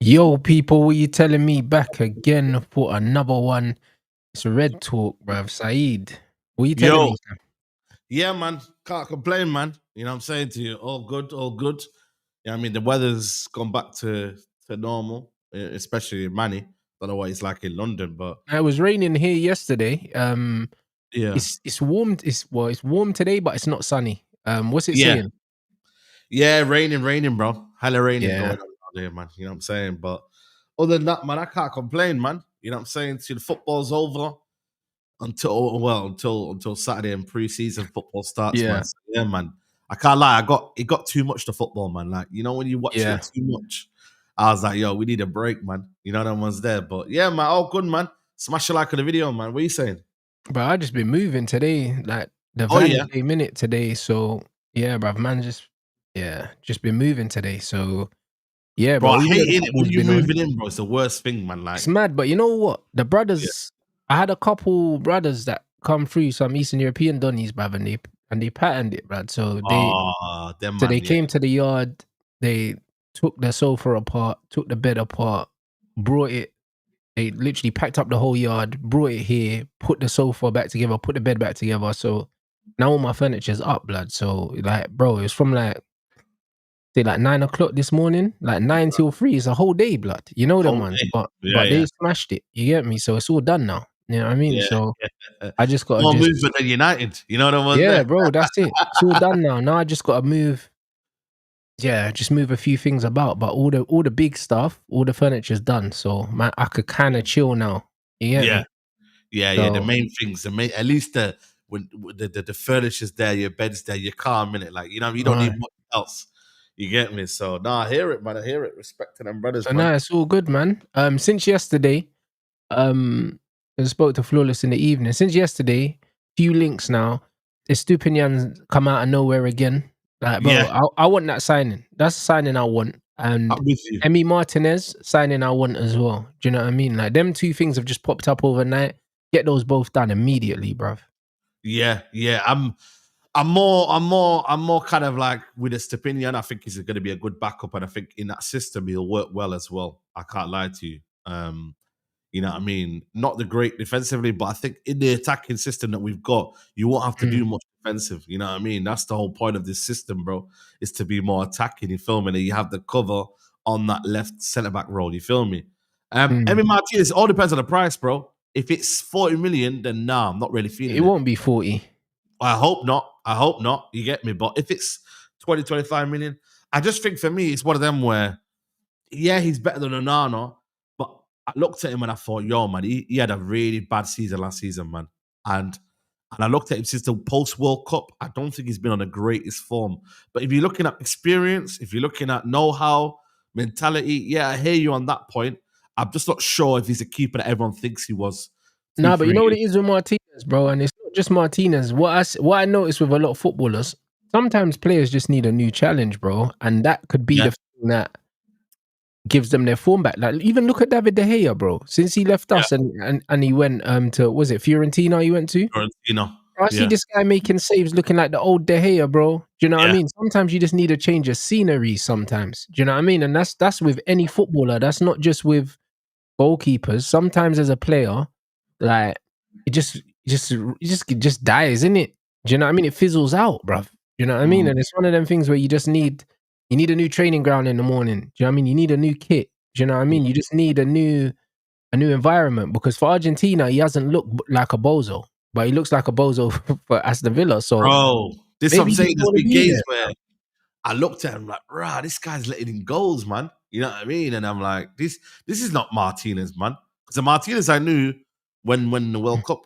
Yo, people, what you telling me? Back again for another one. It's Red Talk, bruv. Saeed, what you telling Yo, me, fam? yeah, man. Can't complain, man. You know what I'm saying to you? All good, all good. Yeah, I mean, the weather's gone back to normal, especially in Manny. Don't know what it's like in London, but It was raining here yesterday. yeah. It's warm. It's warm today, but it's not sunny. What's it Yeah. saying? Yeah, raining, bro. Hella raining Yeah, going on out there, man. You know what I'm saying? But other than that, man, I can't complain, man. You know what I'm saying? See, the football's over until Saturday and pre-season football starts, man. yeah, So, yeah, man. I can't lie. It got too much to football, man. Like, you know, when you watch yeah. it too much, I was like, yo, we need a break, man. You know, that one's there. But yeah, man, all good, man. Smash a like on the video, man. What are you saying? But I just been moving today. Like the Oh van yeah. came in it today, so yeah, bruv. Man, just been moving today. So yeah, Bro, bro. I Even though hate the it when football's you been on. moving in, bro. It's the worst thing, man. Like, It's mad, but you know what? The yeah. brothers, I had a couple brothers that come through some Eastern European donnies, bruv, and they patterned it, bruv. Oh, them So they man, yeah. came to the yard, they took the sofa apart, took the bed apart, brought it. They literally packed up the whole yard, brought it here, put the sofa back together, put the bed back together. So now all my furniture's up, blood. So like, bro, it was from like say like 9 o'clock this morning, like 9 till 3. It's a whole day, blood. You know them Whole ones, day. but Yeah, they yeah. smashed it. You get me? So it's all done now. You know what I mean? Yeah, So yeah. I just gotta More just movement than United. You know what I'm yeah, there? bro. That's it. It's all done now. Now I just gotta move. Yeah, just move a few things about, but all the big stuff, all the furniture's done. So man, I could kind of chill now. You get Yeah. me? Yeah. The So main things, at least when the furniture's there, your bed's there, you're calm in it. Like, you know, you don't need right. much else. You get me? So I hear it, man. I hear it. Respect to them brothers, So man. now it's all good, man. Since yesterday, I spoke to Flawless in the evening. Since yesterday, few links now. Estupinian's come out of nowhere again. Like, bro, Yeah, I want that signing. That's the signing I want. And I'm with you. Emi Martinez signing I want as well. Do you know what I mean? Like, them two things have just popped up overnight. Get those both done immediately, bruv. Yeah. I'm more kind of like with a Stepinian. I think he's going to be a good backup, and I think in that system he'll work well as well. I can't lie to you. You know what I mean? Not the great defensively, but I think in the attacking system that we've got, you won't have to Mm, do much defensive. You know what I mean? That's the whole point of this system, bro, is to be more attacking. You feel me? And you have the cover on that left centre back role. You feel me? mm. Emi Martinez, it all depends on the price, bro. If it's 40 million, then nah, I'm not really It feeling it. won't be 40. I hope not. I hope not. You get me? But if it's 20, 25 million, I just think for me, it's one of them where yeah, he's better than Onana, but I looked at him and I thought, yo, man, he had a really bad season last season, man. And I looked at him since the post World Cup. I don't think he's been on the greatest form. But if you're looking at experience, if you're looking at know-how, mentality, yeah, I hear you on that point. I'm just not sure if he's a keeper that everyone thinks he was two, Nah, but you three know what years. it is with Martinez, bro, and it's not just Martinez. What I notice with a lot of footballers, sometimes players just need a new challenge, bro, and that could be Yeah, the thing that gives them their form back. Like even look at David De Gea, bro. Since he left yeah, us and he went to was it Fiorentina he went to? Fiorentina. I see Yeah, this guy making saves looking like the old De Gea, bro. Do you know what I yeah, mean? Sometimes you just need a change of scenery. Sometimes, do you know what I mean? And that's with any footballer. That's not just with goalkeepers. Sometimes as a player, like it just dies, isn't it? Do you know what I mean? It fizzles out, bruv. You know what I mean? mm, And it's one of them things where you need a new training ground in the morning. Do you know what I mean? You need a new kit. Do you know what I mm. mean? You just need a new environment because for Argentina, he hasn't looked like a bozo, but he looks like a bozo for Aston Villa. So Bro. This is what I'm maybe he saying. doesn't There's want to been be games there. where I looked at him like, rah, this guy's letting in goals, man. You know what I mean? And I'm like, this is not Martinez, man. Because the Martinez I knew when the World Cup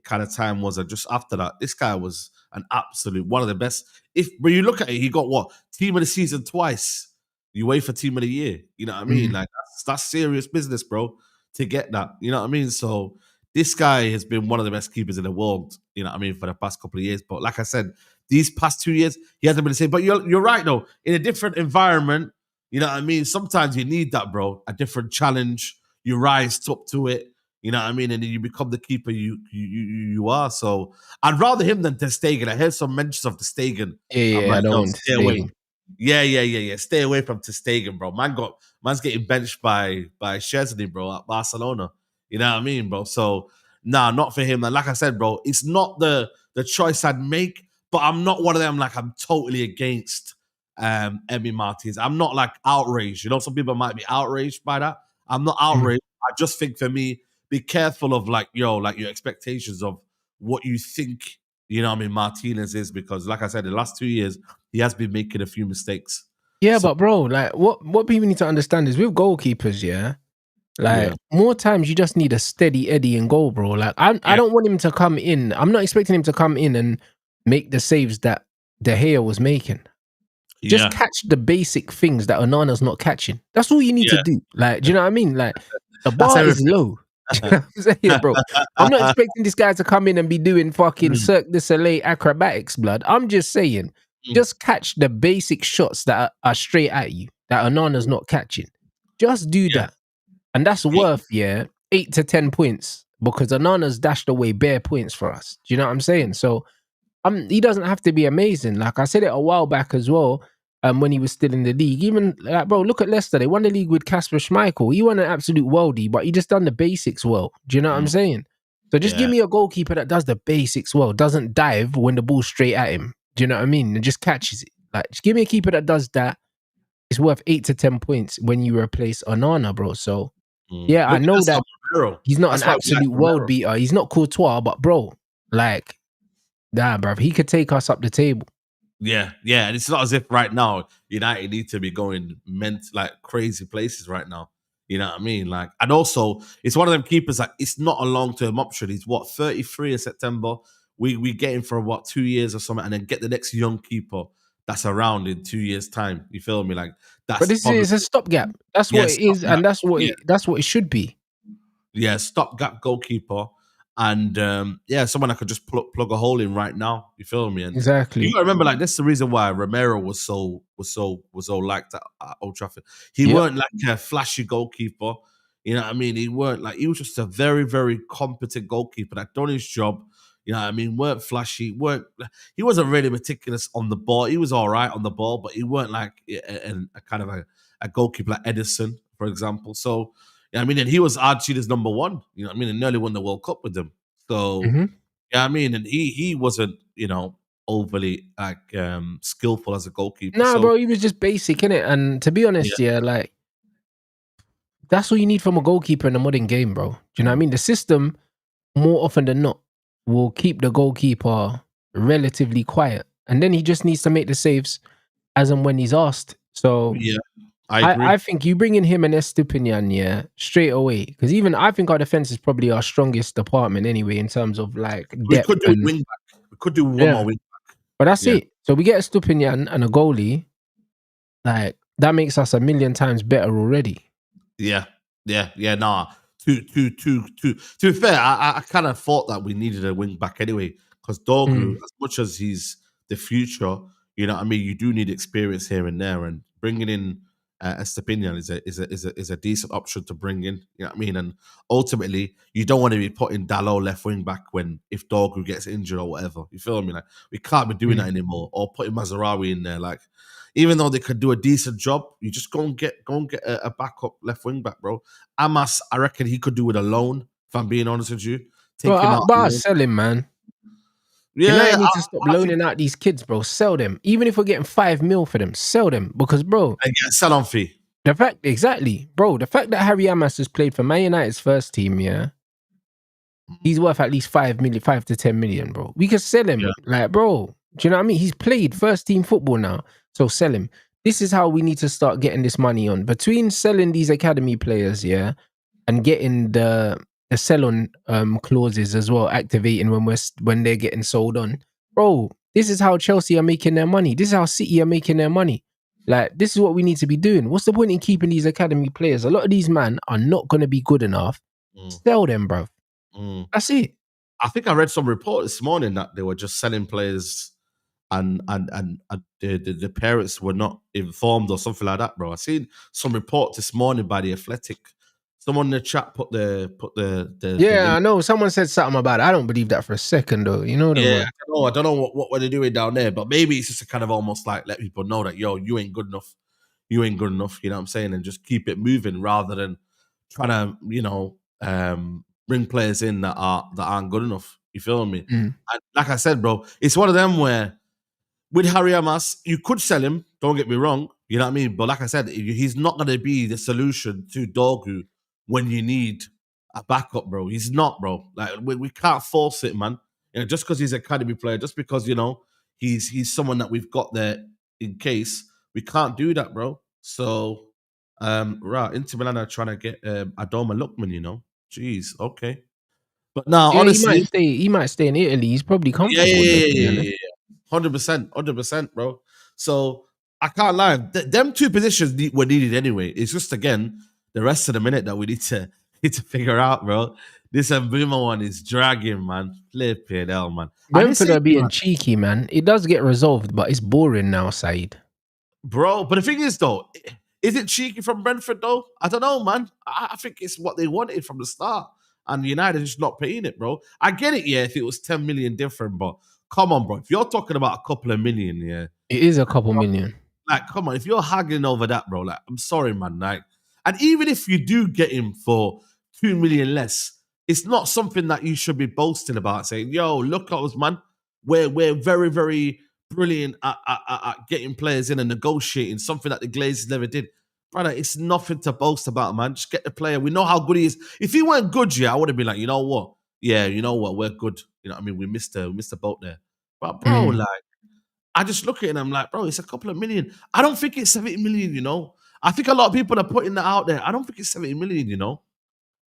kind of time was, just after that, this guy was an absolute one of the best. If when you look at it, he got what team of the season twice. You wait for team of the year. You know what I mean? Mm. Like that's serious business, bro. To get that, you know what I mean? So this guy has been one of the best keepers in the world. You know what I mean for the past couple of years. But like I said, these past 2 years, he hasn't been the same. But you're right though. In a different environment, you know what I mean. Sometimes you need that, bro. A different challenge. You rise up to it. You know what I mean, and then you become the keeper you are. So I'd rather him than Ter Stegen. I heard some mentions of Ter Stegen. I'm Yeah, I like, don't no, want to stay stay. away. Yeah. Stay away from Ter Stegen, bro. Man's getting benched by Szczesny, bro, at Barcelona. You know what I mean, bro? So nah, not for him. And like I said, bro, it's not the choice I'd make, but I'm not one of them like I'm totally against Emi Martinez. I'm not like outraged. You know, some people might be outraged by that. I'm not outraged. I just think for me, be careful of like your expectations of what you think, you know what I mean, Martinez is, because like I said, the last 2 years, he has been making a few mistakes. Yeah, So but bro, like what people need to understand is with goalkeepers, yeah, like yeah, more times you just need a steady Eddie in goal, bro. Like I yeah, don't want him to come in. I'm not expecting him to come in and make the saves that De Gea was making. Just yeah, catch the basic things that Onana's not catching. That's all you need to yeah. do. Like, do you know what I mean? Like the That's bar is everything. low. Do you know what I'm saying, bro? I'm not expecting this guy to come in and be doing fucking Mm, Cirque du Soleil acrobatics, blood. I'm just saying, mm. just catch the basic shots that are straight at you that Onana's not catching. Just do Yeah. that. And that's worth, 8 to 10 points because Onana's dashed away bare points for us. Do you know what I'm saying? So he doesn't have to be amazing. Like I said it a while back as well, when he was still in the league. Even like, bro, look at Leicester. They won the league with Kasper Schmeichel. He won an absolute worldie, but he just done the basics well. Do you know what I'm Mm, saying? So just give yeah. me a goalkeeper that does the basics well, doesn't dive when the ball's straight at him. Do you know what I mean? And just catches it. Like, just give me a keeper that does that. It's worth 8 to 10 points when you replace Onana, bro. So yeah, I Look at know this that on Romero. he's not an That's why we like absolute world Romero. beater. He's not Courtois, but bro, like, nah, bro, he could take us up the table. Yeah. And it's not as if right now United need to be going like crazy places right now. You know what I mean? Like, and also it's one of them keepers that it's not a long-term option. He's what, 33 in September. We get him for what, 2 years or something, and then get the next young keeper that's around in 2 years' time. You feel me? Like But that's this probably is a stopgap. That's what yes, it is, and yeah. that's what it should be. Yeah, stopgap goalkeeper, and someone that could just plug a hole in right now. You feel me? And you Exactly. gotta remember, like, that's the reason why Romero was so liked at Old Trafford. He Yep. weren't like a flashy goalkeeper. You know what I mean? He weren't like, he was just a very very competent goalkeeper that done his job. You know what I mean? Weren't flashy. He wasn't really meticulous on the ball. He was all right on the ball, but he weren't like a kind of a goalkeeper like Edison, for example. So yeah, I mean, and he was Argentina's number one. You know what I mean? And nearly won the World Cup with them. So Mhm. yeah, I mean, and he wasn't, overly like skillful as a goalkeeper. Nah, So bro, he was just basic, innit? And to be yeah, honest, yeah, like that's all you need from a goalkeeper in the modern game, bro. Do you know what I mean? The system, more often than not, will keep the goalkeeper relatively quiet. And then he just needs to make the saves as and when he's asked. So yeah, I I, agree. I think you bring in him and Estupinian, yeah, straight away. Because even I think our defense is probably our strongest department anyway in terms of like We depth could do and wing back. We could do one more yeah. wing. But that's Yeah, it. So we get Estupinian and a goalie, like that makes us a million times better already. yeah. Nah, two. To be fair, I kind of thought that we needed a wing back anyway, because Dorgu, Mm. as much as he's the future, you know what I mean, you do need experience here and there, and bringing in Estepinian is a decent option to bring in. You know what I mean, and ultimately, you don't want to be putting Dalot left wing back if Dorgu gets injured or whatever. You feel me? Like, we can't be doing that Mm. anymore, or putting Mazarawi in there, like. Even though they could do a decent job, you just go and get a backup left wing back, bro. Amas, I reckon he could do it alone. If I'm being honest with you, take him out But I alone. sell him, man. United Yeah, need to stop I think loaning out these kids, bro. Sell them. Even if we're getting 5 mil for them, sell them. Because, bro, and get a sell on fee. the fact, exactly, bro, the fact that Harry Amas has played for Man United's first team, yeah, he's worth at least 5 million, 5 to 10 million, bro. We could sell Yeah, him. Like, bro, do you know what I mean? He's played first team football now. So sell him. This is how we need to start getting this money on. Between selling these academy players, yeah, and getting the sell on clauses as well, activating when they're getting sold on. Bro, this is how Chelsea are making their money. This is how City are making their money. Like, this is what we need to be doing. What's the point in keeping these academy players? A lot of these men are not going to be good enough. mm, Sell them, bro. mm. That's it. I think I read some report this morning that they were just selling players, and the parents were not informed or something like that, bro. I seen some report this morning by the Athletic Someone in the chat put the Yeah, link. I know. Someone said something about it. I don't believe that for a second, though. You know them, Yeah, man. I don't know what they're doing down there, but maybe it's just to kind of almost like let people know that you ain't good enough. You ain't good enough. You know what I'm saying? And just keep it moving rather than trying to bring players in that aren't good enough. You feel me? Mm. And like I said, bro, it's one of them where with Harry Hamas, you could sell him. Don't get me wrong. You know what I mean? But like I said, he's not going to be the solution to Dorgu when you need a backup, bro. He's not, bro. Like we can't force it, man. You know, just because he's an academy player, just because he's someone that we've got there in case, we can't do that, bro. So, right, Inter Milan are trying to get Adoma Lookman. Jeez, okay. But now, Yeah, honestly, he might stay in Italy. He's probably comfortable there, to be honest. 100%, bro. So I can't lie. Them two positions were needed anyway. It's just again the rest of the minute that we need to figure out, bro. This Mbeumo one is dragging, man. Flipping hell, man. Brentford are being cheeky, man. It does get resolved, but it's boring now, Said. Bro, but the thing is, though, is it cheeky from Brentford, though? I don't know, man. I think it's what they wanted from the start. And United is just not paying it, bro. I get it, yeah, if it was 10 million different, but come on, bro. If you're talking about a couple of million, yeah. It is a couple million. Like, come on, if you're haggling over that, bro, like, I'm sorry, man. Like, and even if you do get him for 2 million less, it's not something that you should be boasting about, saying, yo, look at us, man. We're very, very brilliant at getting players in and negotiating, something that the Glazers never did. Brother, it's nothing to boast about, man. Just get the player. We know how good he is. If he weren't good, yeah, I would have been like, you know what? Yeah, you know what? We're good. You know what I mean? We missed the boat there. But, bro, like, I just look at it and I'm like, bro, it's a couple of million. I don't think it's 70 million, I think a lot of people are putting that out there. I don't think it's 70 million,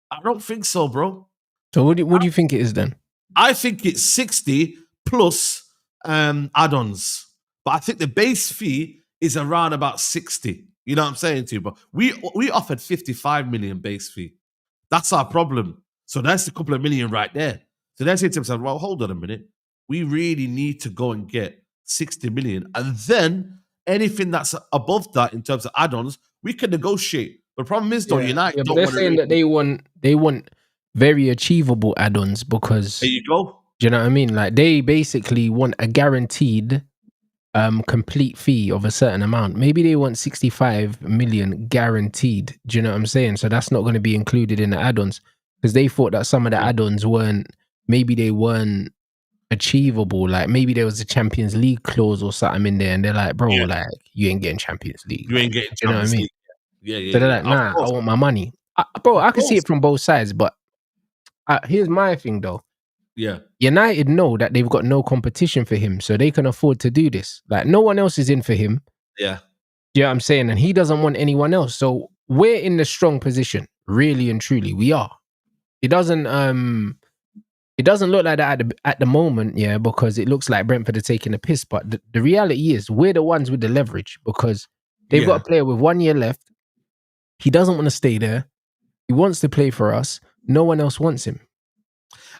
I don't think so, bro. So what do you think it is then? I think it's 60 plus add-ons. But I think the base fee is around about 60. You know what I'm saying to you? But we offered 55 million base fee. That's our problem. So that's a couple of million right there. So they're saying to themselves, well, hold on a minute. We really need to go and get 60 million. And then anything that's above that in terms of add-ons, we can negotiate. The problem is, though, United but don't they're want saying that they want very achievable add-ons because there you go. do you know what I mean? Like they basically want a guaranteed complete fee of a certain amount. Maybe they want 65 million guaranteed. Do you know what I'm saying? So that's not going to be included in the add-ons because they thought that some of the add-ons weren't achievable. Like maybe there was a Champions League clause or something in there, and they're like, bro, like you ain't getting Champions League. You ain't getting do you know what I mean? League. Yeah. So they're like, nah, I want my money. Bro, I can see it from both sides, but here's my thing though. Yeah. United know that they've got no competition for him, so they can afford to do this. Like no one else is in for him. Yeah. Do you know what I'm saying? And he doesn't want anyone else. So we're in the strong position, really and truly. We are. It doesn't look like that at the moment, yeah, because it looks like Brentford are taking a piss. But the reality is we're the ones with the leverage because they've got a player with 1 year left. He doesn't want to stay there. He wants to play for us. No one else wants him.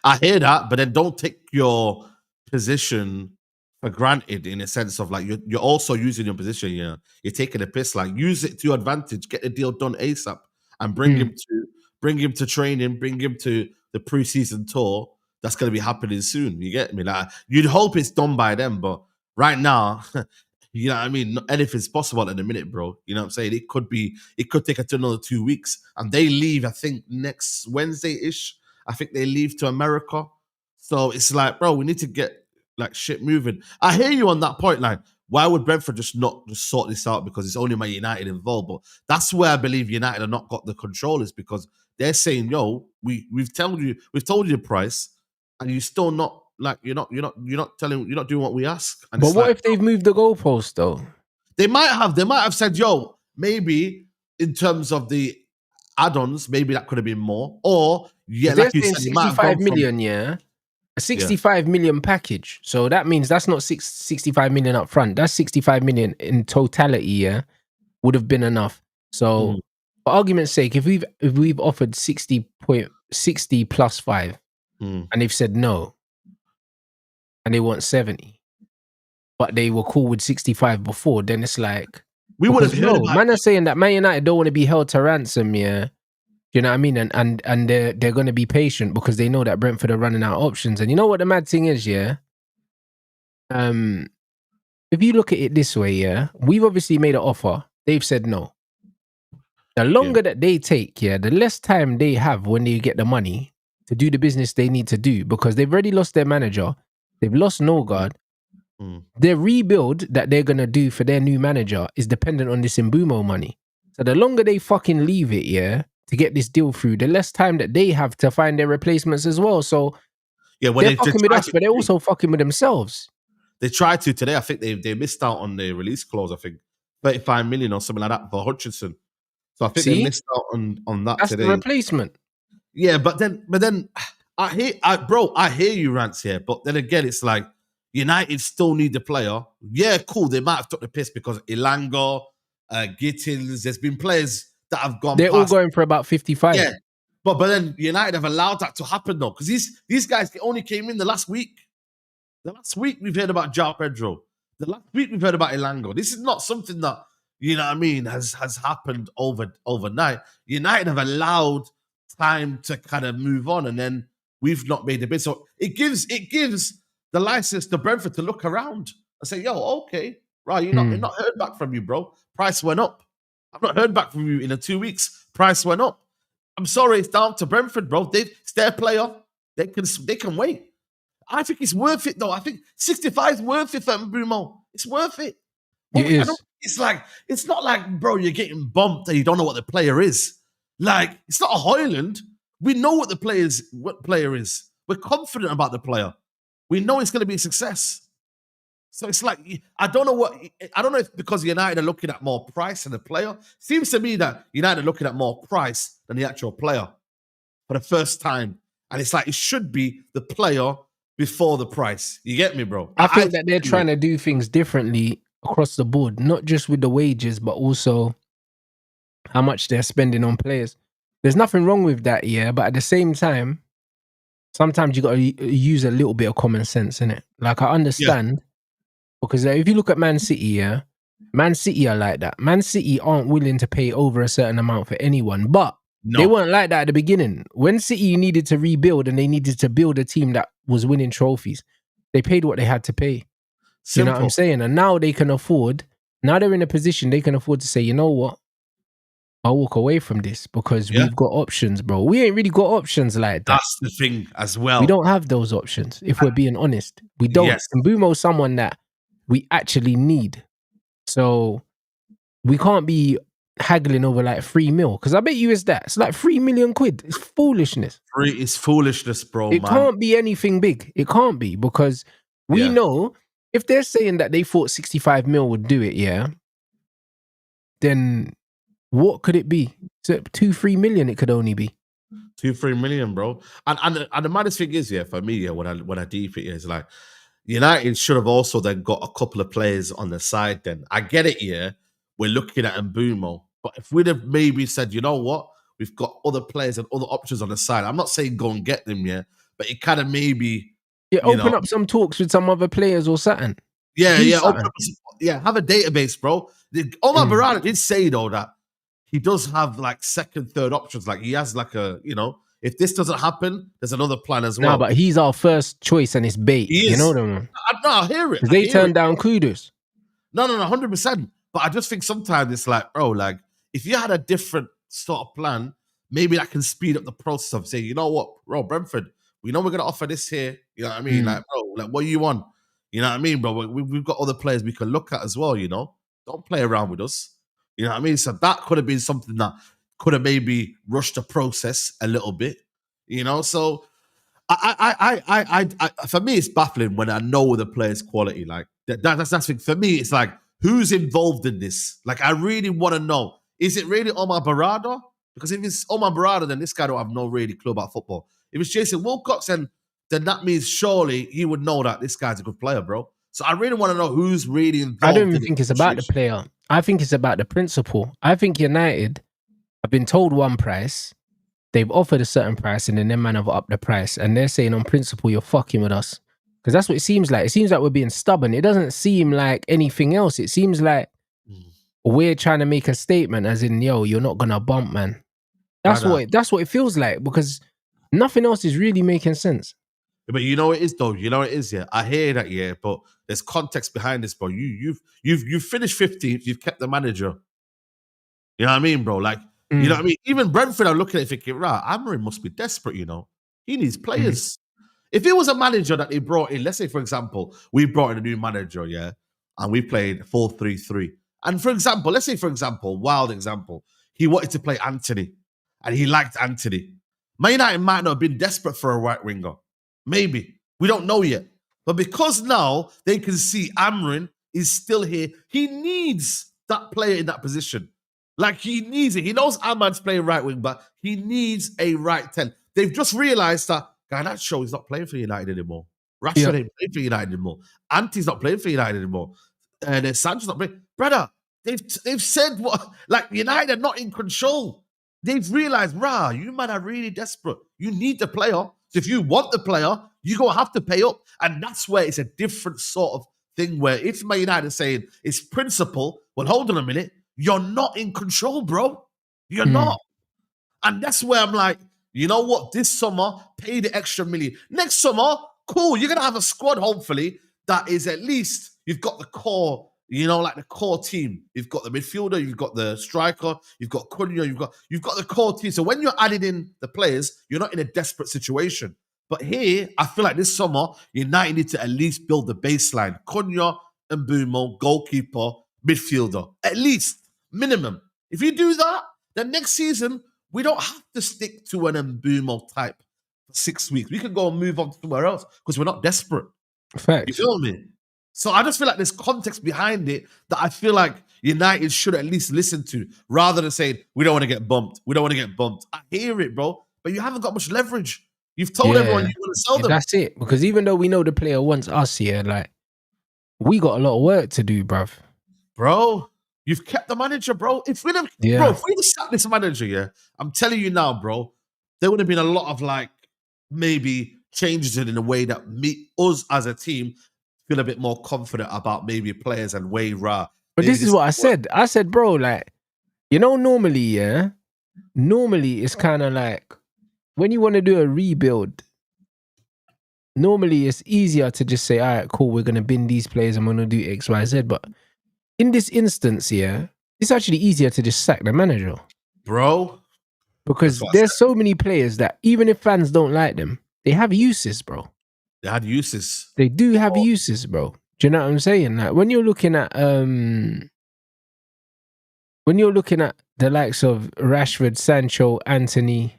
I hear that, but then don't take your position for granted in a sense of like you're also using your position. You're taking a piss. Like use it to your advantage. Get the deal done ASAP and bring him to training. Bring him to the preseason tour that's going to be happening soon. You get me? Like you'd hope it's done by then, but right now. You know what I mean? Anything's possible at the minute, bro. You know what I'm saying? It could take it to another 2 weeks. And they leave, I think, next Wednesday-ish. I think they leave to America. So it's like, bro, we need to get like shit moving. I hear you on that point. Like, why would Brentford just not just sort this out because it's only Man United involved? But that's where I believe United have not got the controllers because they're saying, yo, we've told you the price, and you're still not. Like you're not doing what we ask. And but what if they've moved the goalpost though? They might have said, yo, maybe in terms of the add-ons, maybe that could have been more. Or like you said, 65 million, a 65 million package. So that means that's not 65 million up front. That's 65 million in totality, would have been enough. So for argument's sake, if we've offered 60 plus 5 and they've said no, and they want 70, but they were cool with 65 before, then it's like we would have heard about man are saying that Man United don't want to be held to ransom, you know what I mean? And they're going to be patient because they know that Brentford are running out of options. And you know what the mad thing is, yeah? If you look at it this way, yeah, we've obviously made an offer. They've said no. The longer that they take, yeah, the less time they have when they get the money to do the business they need to do, because they've already lost their manager. They've lost Norgard. Their rebuild that they're going to do for their new manager is dependent on this Mbeumo money. So the longer they fucking leave it, yeah, to get this deal through, the less time that they have to find their replacements as well. So yeah, well, they're fucking with us, but they're also fucking with themselves. They tried to today. I think they missed out on the release clause. I think 35 million or something like that for Hutchinson. So I think they missed out on that That's today. the replacement. Yeah, but then I hear you, Rants here. But then again, it's like United still need the player. Yeah, cool. They might have took the piss because Ilanga, Gittins. There's been players that have gone. They're all going for about 55. Yeah, but then United have allowed that to happen though, because these guys only came in the last week. The last week we've heard about João Pedro. The last week we've heard about Ilanga. This is not something that, you know what I mean, has happened overnight. United have allowed time to kind of move on, and then we've not made the bid. So it gives the license to Brentford to look around and say, yo, okay, right, you're not heard back from you, bro. Price went up. I've not heard back from you in 2 weeks. Price went up. I'm sorry, it's down to Brentford, bro. It's their player. They can wait. I think it's worth it, though. I think 65 is worth it for Mbeumo. It's worth it. It is. It's not like, bro, you're getting bumped and you don't know what the player is. Like, it's not a Hoyland. We know what player is. We're confident about the player. We know it's going to be a success. So it's like, I don't know if because United are looking at more price than the player. Seems to me that United are looking at more price than the actual player for the first time. And it's like, it should be the player before the price. You get me, bro? I think that they're trying to do things differently across the board, not just with the wages, but also how much they're spending on players. There's nothing wrong with that, yeah, but at the same time, sometimes you got to use a little bit of common sense in it. Like, I understand, because if you look at Man City, yeah, Man City are like that. Man City aren't willing to pay over a certain amount for anyone, but they weren't like that at the beginning. When City needed to rebuild and they needed to build a team that was winning trophies, they paid what they had to pay. Simple. You know what I'm saying? And now they can afford, now they're in a position they can afford to say, you know what? I'll walk away from this because we've got options, bro. We ain't really got options like that. That's the thing as well. We don't have those options, if we're being honest. We don't. Yes. And Mbeumo's someone that we actually need. So we can't be haggling over like 3 mil, because I bet you it's that. It's like 3 million quid. It's foolishness. It's foolishness, bro. It can't be anything big. It can't be, because we know if they're saying that they thought 65 mil would do it, yeah, then what could it be? So 2-3 million it could only be. 2-3 million, bro. And the maddest thing is, for me, when I deep it, it's like United should have also then got a couple of players on the side then. I get it, we're looking at Mbeumo. But if we'd have maybe said, you know what, we've got other players and other options on the side. I'm not saying go and get them, but it kind of maybe... open up some talks with some other players or something. Have a database, bro. Omar Barada did say, though, that he does have, like, second, third options. Like, he has, like, if this doesn't happen, there's another plan as well. No, but he's our first choice and it's bait. You know what I mean? I hear it. They turned down Kudus. No, 100%. But I just think sometimes it's like, bro, like, if you had a different sort of plan, maybe that can speed up the process of saying, you know what, bro, Brentford, we know we're going to offer this here. You know what I mean? Like, bro, like, what do you want? You know what I mean, bro? We've got other players we can look at as well, you know? Don't play around with us. You know what I mean? So that could have been something that could have maybe rushed the process a little bit, you know? So I for me, it's baffling when I know the player's quality. Like, that's the thing. For me, it's like, who's involved in this? Like, I really want to know. Is it really Omar Barada? Because if it's Omar Barada, then this guy don't have no really clue about football. If it's Jason Wilcox, then that means surely he would know that this guy's a good player, bro. So I really want to know who's really involved. I don't even think it's about the player. I think it's about the principle. I think United have been told one price, they've offered a certain price, and then them man have upped the price. And they're saying on principle, you're fucking with us. Because that's what it seems like. It seems like we're being stubborn. It doesn't seem like anything else. It seems like we're trying to make a statement as in, yo, you're not going to bump, man. That's what it feels like, because nothing else is really making sense. But you know it is though. You know it is. Yeah, I hear that. Yeah, but there's context behind this, bro. You've finished 15th. You've kept the manager. You know what I mean, bro? Like, you know what I mean? Even Brentford are looking at it thinking, right, Amorim must be desperate, you know? He needs players. If it was a manager that they brought in, let's say, for example, we brought in a new manager, yeah, and we played 4-3-3. And for example, let's say, for example, wild example, he wanted to play Anthony, and he liked Anthony. Man United might not have been desperate for a right winger. Maybe. We don't know yet. But because now they can see Amorim is still here, he needs that player in that position. Like, he needs it. He knows Ahmad's playing right wing, but he needs a right 10. They've just realized that Garnacho is not playing for United anymore. Rashford ain't playing for United anymore. Anti's not playing for United anymore. And Sancho's not playing. Brother, they've said what, like, United are not in control. They've realized, you man are really desperate. You need the player. So if you want the player, you're going to have to pay up. And that's where it's a different sort of thing, where if Man United is saying it's principle, well, hold on a minute. You're not in control, bro. You're not. And that's where I'm like, you know what? This summer, pay the extra million. Next summer, cool. You're going to have a squad, hopefully, that is at least, you've got the core, you know, like the core team. You've got the midfielder, you've got the striker, you've got Cunha, you've got the core team. So when you're adding in the players, you're not in a desperate situation. But here, I feel like this summer, United need to at least build the baseline. Cunha, Mbeumo, goalkeeper, midfielder. At least. Minimum. If you do that, then next season, we don't have to stick to an Mbeumo type for 6 weeks. We can go and move on somewhere else because we're not desperate. Facts. You feel me? So I just feel like there's context behind it that I feel like United should at least listen to, rather than saying, we don't want to get bumped. We don't want to get bumped. I hear it, bro, but you haven't got much leverage. You've told everyone you want to sell them. That's it. Because even though we know the player wants us here, like, we got a lot of work to do, bruv. Bro, you've kept the manager, bro. If we'd have sat this manager, I'm telling you now, bro, there would have been a lot of, like, maybe changes in a way that us as a team feel a bit more confident about maybe players and way raw. But this is what I said. I said, bro, like, you know, normally it's kind of like, when you want to do a rebuild, normally it's easier to just say, all right, cool, we're going to bin these players and we're going to do X, Y, Z. But in this instance, it's actually easier to just sack the manager. Bro. Because there's so many players that even if fans don't like them, they have uses, bro. They had uses. They do have uses, bro. Do you know what I'm saying? Like, when you're looking at the likes of Rashford, Sancho, Anthony,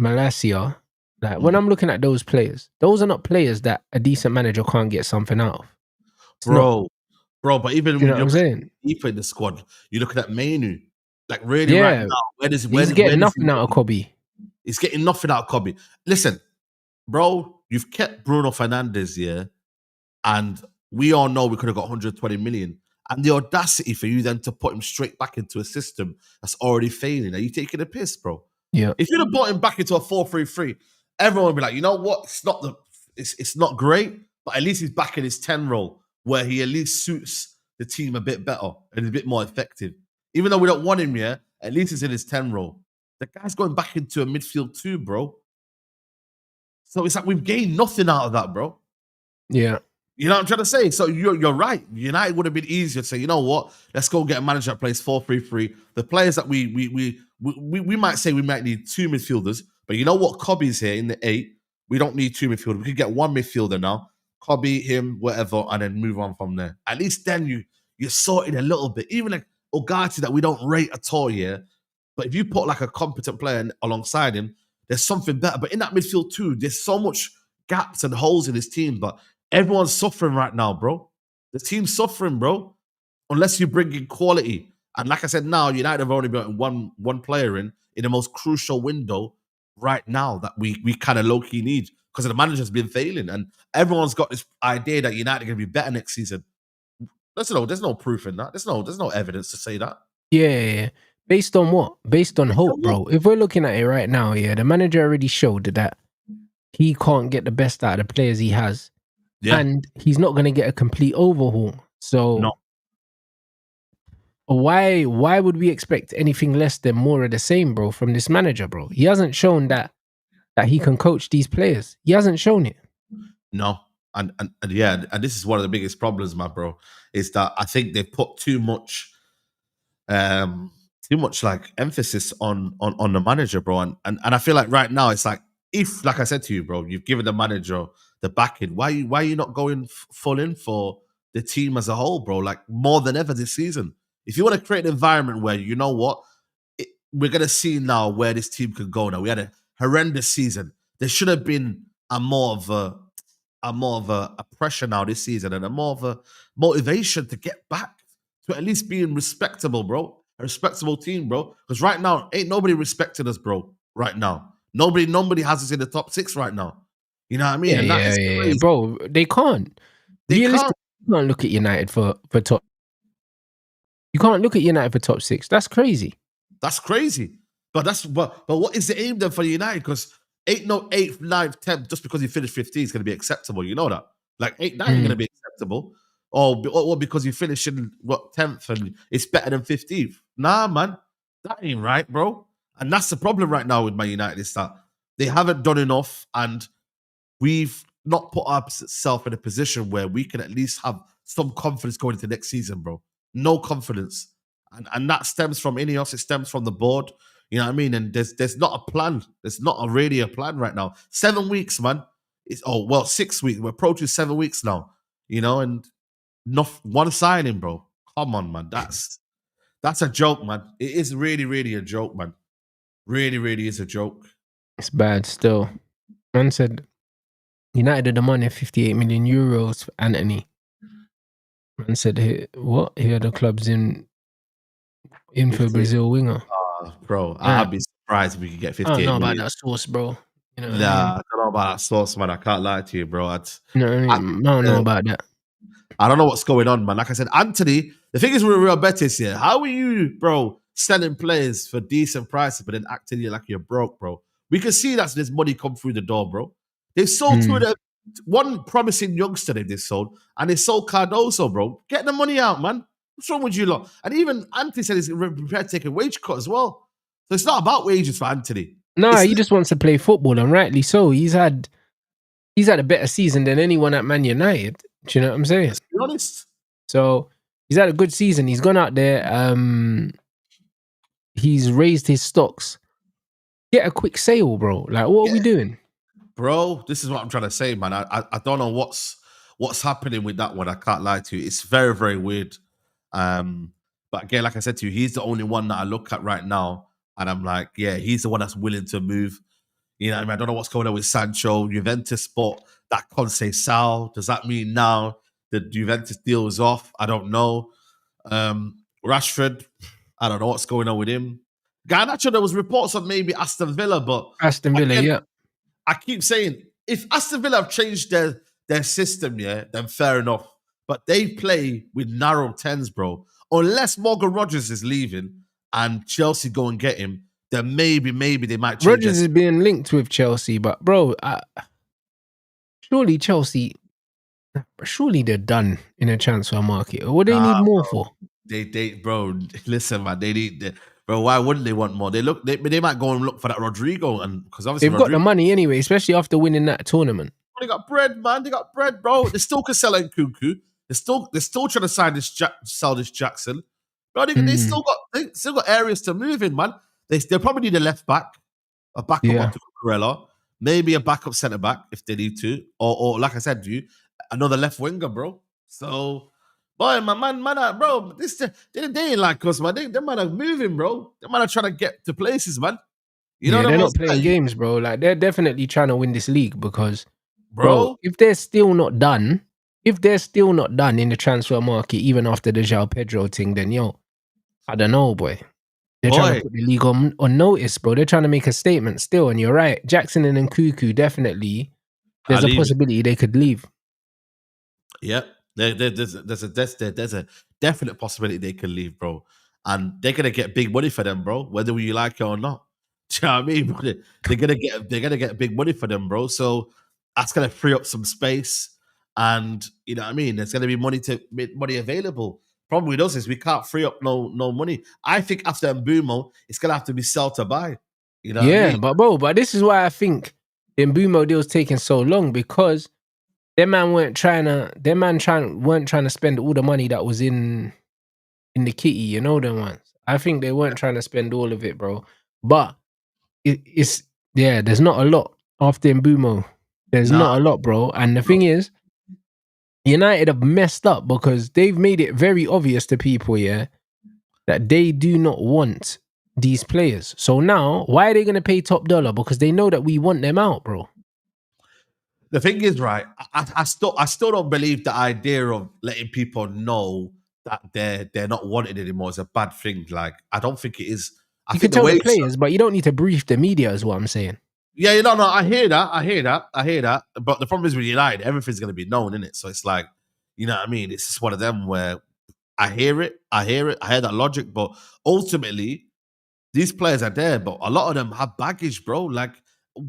Malacia, like, when I'm looking at those players, those are not players that a decent manager can't get something out of. Bro, but even when you're saying, deeper in the squad, you're looking at Mainu. Like, really, right now, he's getting nothing out of Kobe. He's getting nothing out of Kobe. Listen, bro, you've kept Bruno Fernandes, and we all know we could have got 120 million. And the audacity for you then to put him straight back into a system that's already failing. Are you taking a piss, bro? Yeah. If you'd have brought him back into a 4-3-3, everyone would be like, you know what? It's not great, but at least he's back in his 10 role, where he at least suits the team a bit better and is a bit more effective. Even though we don't want him, at least he's in his 10 role. The guy's going back into a midfield too, bro. So it's like we've gained nothing out of that, bro. Yeah. You know what I'm trying to say? So you're right. United would have been easier to say, you know what? Let's go get a manager that plays 4-3-3. The players that we might say we might need 2 midfielders, but you know what? Kobe's here in the 8. We don't need 2 midfielders. We could get 1 midfielder now. Kobe, him, whatever, and then move on from there. At least then you're sorted a little bit. Even like Ugarte that we don't rate at all, but if you put like a competent player alongside him, there's something better. But in that midfield too, there's so much gaps and holes in his team. But everyone's suffering right now, bro. The team's suffering, bro. Unless you bring in quality. And like I said, now United have only brought one player in the most crucial window right now that we kind of low-key need, because the manager's been failing. And everyone's got this idea that United are going to be better next season. There's no proof in that. There's no evidence to say that. Yeah. Based on what? Based on hope, bro. If we're looking at it right now, the manager already showed that he can't get the best out of the players he has. Yeah. And he's not going to get a complete overhaul. So Why would we expect anything less than more of the same, bro, from this manager, bro? He hasn't shown that he can coach these players. He hasn't shown it. No. And yeah, and this is one of the biggest problems, my bro, is that I think they put too much like emphasis on the manager, bro. And I feel like right now it's like, if, like I said to you, bro, you've given the manager the backing, why are you not going full in for the team as a whole, bro? Like more than ever this season. If you want to create an environment where, you know what, we're gonna see now where this team can go now. We had a horrendous season. There should have been a more of a pressure now this season, and a more of a motivation to get back to at least being respectable, bro. A respectable team, bro. Because right now, ain't nobody respecting us, bro. Right now, nobody has us in the top 6 right now. You know what I mean? And that is crazy. Bro. They can't. They Realistically, can't. you can't look at United for top. You can't look at United for top 6. That's crazy. That's crazy. But what is the aim then for United? Because ain't no 8th, 9th, 10th just because you finish 15 is going to be acceptable. You know that. Like 8th, 9th ain't going to be acceptable. Or because you finish in 10th and it's better than 15th. Nah, man. That ain't right, bro. And that's the problem right now with Man United, is that they haven't done enough, and we've not put ourselves in a position where we can at least have some confidence going into next season, bro. No confidence. And that stems from INEOS, it stems from the board. You know what I mean? And there's not a plan. There's not really a plan right now. 7 weeks, man. 6 weeks. We're approaching 7 weeks now. You know, and not one signing, bro. Come on, man. That's a joke, man. It is really, really a joke, man. Really, really is a joke. It's bad still. Man said United had the money of 58 million euros for Anthony. Man said, what? Here are the clubs in for Brazil winger. Bro, I'd be surprised if we could get 58 million. I don't know about that source, bro. You know what I mean? I don't know about that source, man. I can't lie to you, bro. I don't know about that. I don't know what's going on, man. Like I said, Anthony, the thing is with Real Betis here, how are you, bro, selling players for decent prices but then acting like you're broke, bro? We can see that there's money come through the door, bro. They've sold one promising youngster they've sold, and they sold Cardoso, bro. Get the money out, man. What's wrong with you lot? And even Anthony said he's prepared to take a wage cut as well. So it's not about wages for Anthony. No, he just wants to play football, and rightly so. He's had a better season than anyone at Man United. Do you know what I'm saying? Let's be honest. So he's had a good season. He's gone out there. He's raised his stocks. Get a quick sale, bro. Like, what are we doing? Bro, this is what I'm trying to say, man. I don't know what's happening with that one. I can't lie to you. It's very, very weird. But again, like I said to you, he's the only one that I look at right now, and I'm like, yeah, he's the one that's willing to move. You know what I mean? I don't know what's going on with Sancho. Juventus bought that Conceição. Does that mean now the Juventus deal is off? I don't know. Rashford, I don't know what's going on with him. Garnacho, there was reports of maybe Aston Villa, but Aston Villa, again, yeah. I keep saying, if Aston Villa have changed their system, yeah, then fair enough. But they play with narrow 10s, bro. Unless Morgan Rogers is leaving and Chelsea go and get him, then maybe they might change. Rogers is being linked with Chelsea, but bro, surely Chelsea, surely they're done in a transfer market. What do they need more for? They bro, listen, man, they need bro. Why wouldn't they want more? They might go and look for that Rodrigo, and because obviously they've got the money anyway, especially after winning that tournament. They got bread, man. They got bread, bro. They still can sell Nkunku. They're still trying to sell this Jackson. Bro, they still got areas to move in, man. They probably need a left back, a backup up to Cucurella, maybe a backup centre back if they need to, or like I said to you, another left winger, bro. So, boy, man, bro, they ain't like us, man. They man are moving, bro. They man are trying to get to places, man. You know, they're not playing games, bro. Like, they're definitely trying to win this league because, bro, if they're still not done in the transfer market, even after the João Pedro thing, then I don't know, boy. They're trying to put the league on notice, bro. They're trying to make a statement still, and you're right. Jackson and Nkunku, definitely, there's a possibility they could leave. Yep. There's a definite possibility they can leave, bro. And they're gonna get big money for them, bro, whether you like it or not. Do you know what I mean? They're gonna get big money for them, bro. So that's gonna free up some space. And you know what I mean? There's gonna be money available. problem with us is we can't free up no money. I think after Mbeumo, it's gonna have to be sell to buy. You know what I mean? but this is why I think the Mbeumo deal's taking so long, because weren't trying to spend all the money that was in the kitty, you know them ones. I think they weren't trying to spend all of it, bro. But there's not a lot after Mbeumo. There's not a lot, bro. And the thing is, United have messed up because they've made it very obvious to people, that they do not want these players. So now, why are they going to pay top dollar? Because they know that we want them out, bro. The thing is, right, I still don't believe the idea of letting people know that they're not wanted anymore is a bad thing. Like, I don't think it is. You can tell the players, but you don't need to brief the media, is what I'm saying. Yeah, no, I hear that. But the problem is with United, everything's going to be known, innit? So it's like, you know what I mean? It's just one of them where I hear that logic, but ultimately, these players are there, but a lot of them have baggage, bro. Like,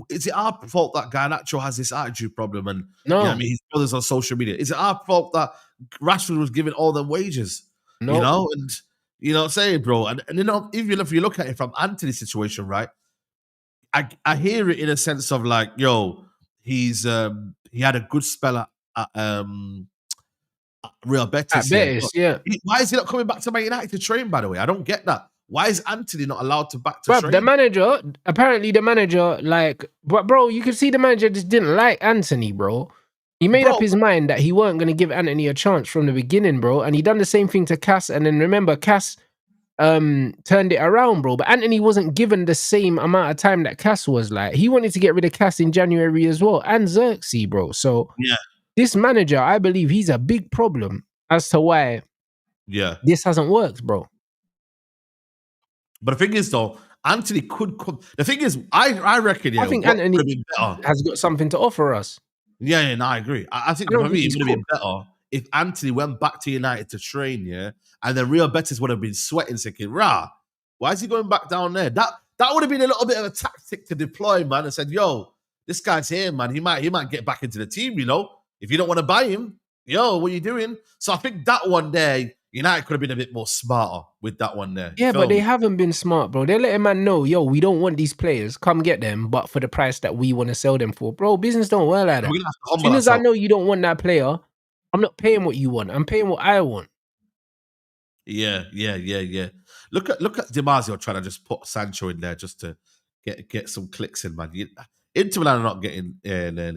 is it our fault that Garnacho has this attitude problem and no. You know what I mean, his brothers on social media? Is it our fault that Rashford was given all the wages? No. You know, and you know what I'm saying, bro? And you know, if you look at it from Anthony's situation, right? I hear it in a sense of like, yo, he had a good spell at Real Betis. At Betis, yeah. Why is he not coming back to Man United to train, by the way? I don't get that. Why is Anthony not allowed to back to train? The manager, like, but bro, you can see the manager just didn't like Anthony, bro. He made up his mind that he weren't going to give Anthony a chance from the beginning, bro. And he done the same thing to Cass. And then remember, Cass turned it around, bro. But Anthony wasn't given the same amount of time that Cass was. Like, he wanted to get rid of Cass in January as well, and Xerxes, bro. So this manager, I believe he's a big problem as to why this hasn't worked, bro. But the thing is, though, Anthony could come. The thing is, I reckon, I think Anthony has got something to offer us. Yeah, no, I agree. I think for me, it would have been better if Anthony went back to United to train, and then Real Betis would have been sweating, thinking, rah, why is he going back down there? That would have been a little bit of a tactic to deploy, man, and said, yo, this guy's here, man. He might get back into the team, you know? If you don't want to buy him, yo, what are you doing? So I think that one there, United could have been a bit more smarter with that one there. Yeah, but they haven't been smart, bro. They're letting man know, yo, we don't want these players. Come get them, but for the price that we want to sell them for. Bro, business don't work like that. As soon as I know you don't want that player, I'm not paying what you want. I'm paying what I want. Yeah. Look at DiMarzio trying to just put Sancho in there just to get some clicks in, man. Inter Milan are not getting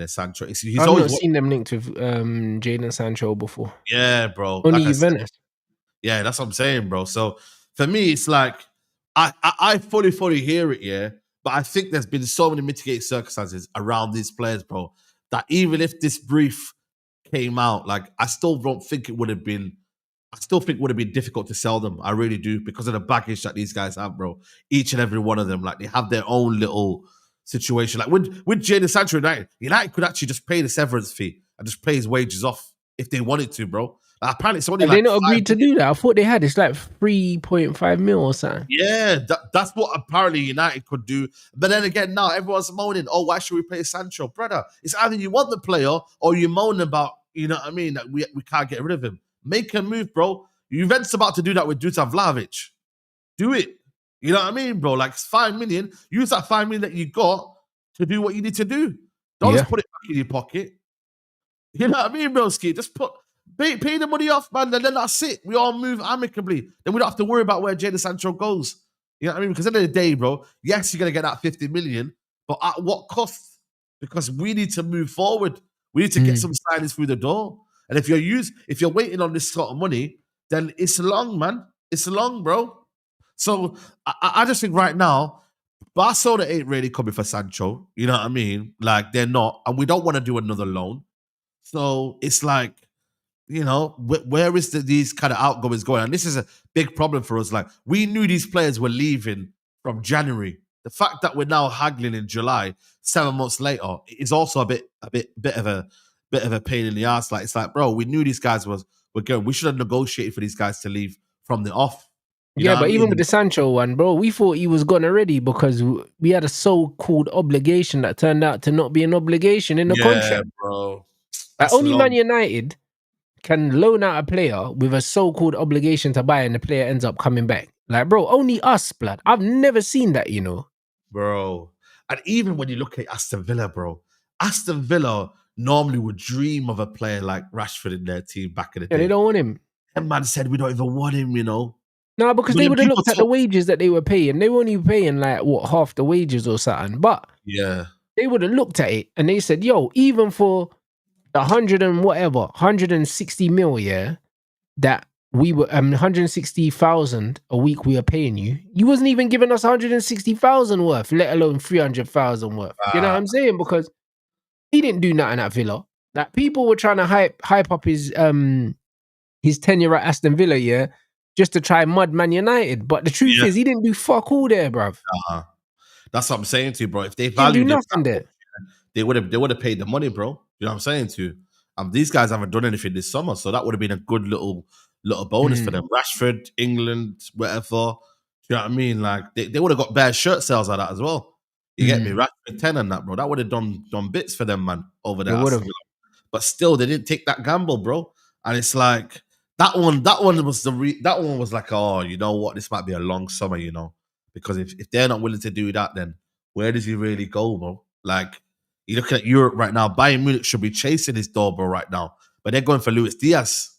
Sancho. I've not seen them linked with Jadon Sancho before. Yeah, bro. Only Juventus. Yeah, that's what I'm saying, bro. So for me, it's like I fully hear it, but I think there's been so many mitigating circumstances around these players, bro, that even if this brief came out, like I still think it would have been difficult to sell them. I really do, because of the baggage that these guys have, bro. Each and every one of them, like, they have their own little situation. Like with Jadon Sancho, United could actually just pay the severance fee and just pay his wages off if they wanted to, bro. Like, apparently it's only they not agreed to do that. I thought they had. It's like 3.5 mil or something. Yeah, that's what apparently United could do. But then again, now everyone's moaning, oh, why should we play Sancho? Brother, it's either you want the player or you moan about, you know what I mean, that we can't get rid of him. Make a move, bro. Juventus about to do that with Dusan Vlahovic. Do it. You know what I mean, bro? Like, it's 5 million. Use that 5 million that you got to do what you need to do. Don't just put it back in your pocket. You know what I mean, broski? Just pay the money off, man, and then that's it. We all move amicably. Then we don't have to worry about where Jadon Sancho goes. You know what I mean? Because at the end of the day, bro, yes, you're going to get that 50 million, but at what cost? Because we need to move forward. We need to get some signings through the door. And if you're waiting on this sort of money, then it's long, man. It's long, bro. So I just think right now, Barcelona ain't really coming for Sancho. You know what I mean? Like, they're not. And we don't want to do another loan. So it's like, you know, where is these kind of outgoings going? And this is a big problem for us. Like, we knew these players were leaving from January. The fact that we're now haggling in July, 7 months later, is also a bit of a pain in the ass. Like, it's like, bro, we knew these guys were going. We should have negotiated for these guys to leave from the off. Yeah, but even with the Sancho one, bro, we thought he was gone already because we had a so-called obligation that turned out to not be an obligation in the contract. Bro. Like, only Man United can loan out a player with a so-called obligation to buy and the player ends up coming back. Like, bro, only us, blood. I've never seen that, you know. Bro. And even when you look at Aston Villa, bro, Aston Villa normally would dream of a player like Rashford in their team back in the Yeah, day. they don't want him. That man said we don't even want him, you know. No, because But they then would have people looked at the talk. wages that they were paying. They were only paying like what, half the wages or something. But Yeah. they would have looked at it and they said, yo, even for the 100 and whatever, 160 mil, yeah, that we were 160,000 a week we are paying you. You wasn't even giving us 160,000 worth, let alone 300,000 worth. You know what I'm saying? Because he didn't do nothing at Villa. Like people were trying to hype up his tenure at Aston Villa, yeah, just to try mud Man United. But the truth is, he didn't do fuck all there, bruv. That's what I'm saying to you, bro. If they He didn't do valued him, nothing there. they would have paid the money, bro. You know what I'm saying to you? These guys haven't done anything this summer, so that would have been a good little bonus for them. Rashford, England, whatever. Do you know what I mean? Like they would have got bad shirt sales out of that as well. You get me? Rashford 10 and that, bro. That would have done bits for them, man, over there. They would have. But still, they didn't take that gamble, bro. And it's like that one was like, oh, you know what? This might be a long summer, you know, because if they're not willing to do that, then where does he really go, bro? Like you look at Europe right now. Bayern Munich should be chasing his door, bro, right now, but they're going for Luis Diaz.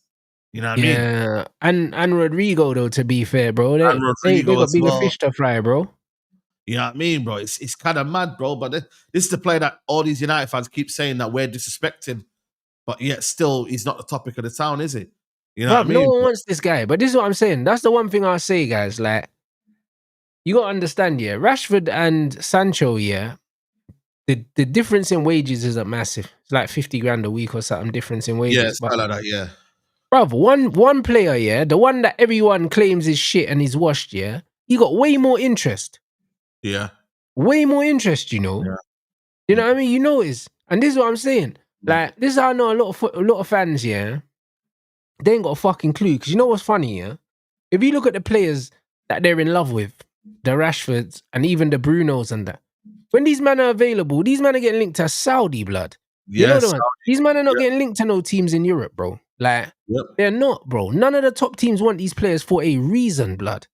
You know what I mean? Yeah, and Rodrigo though. To be fair, bro, they got bigger fish to fry, bro. You know what I mean, bro? It's kind of mad, bro. But this is the player that all these United fans keep saying that we're disrespecting, but yet still he's not the topic of the town, is it? You know what I mean? No one wants this guy. But this is what I'm saying. That's the one thing I'll say, guys. Like, you gotta understand, yeah. Rashford and Sancho, yeah. The difference in wages isn't massive. It's like 50 grand a week or something difference in wages. Yeah, it's like that, yeah. Bruv, one player, yeah, the one that everyone claims is shit and is washed, yeah, he got way more interest. Yeah. Way more interest, you know. Yeah. You know what I mean? You notice. And this is what I'm saying. Like, this is how I know a lot of fans, yeah, they ain't got a fucking clue. Because you know what's funny, yeah? If you look at the players that they're in love with, the Rashfords and even the Brunos and that, when these men are available, these men are getting linked to Saudi, blood. You know the man? These men are not getting linked to no teams in Europe, bro. Like, they're not, bro. None of the top teams want these players for a reason, blood.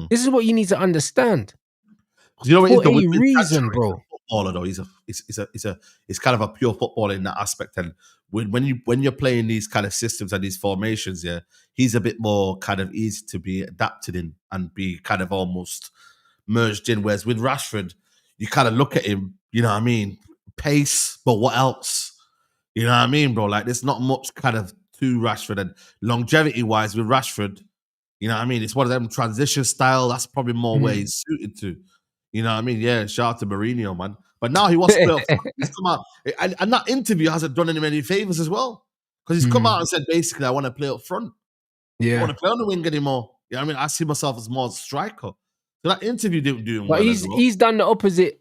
This is what you need to understand. You know what? For a reason, bro. Footballer though, he's kind of a pure footballer in that aspect. And when you're playing these kind of systems and these formations, yeah, he's a bit more kind of easy to be adapted in and be kind of almost merged in. Whereas with Rashford, you kind of look at him, you know what I mean, pace, but what else? You know what I mean, bro? Like there's not much kind of to Rashford, and longevity wise with Rashford, you know what I mean, it's one of them transition style. That's probably more where he's suited to. You know what I mean? Yeah, shout out to Mourinho, man. But now he wants to play up front. He's come out, and that interview hasn't done him any favors as well, because he's come out and said basically, I want to play up front. I want to play on the wing anymore. You know what I mean? I see myself as more striker. So that interview didn't do him well. But he's done the opposite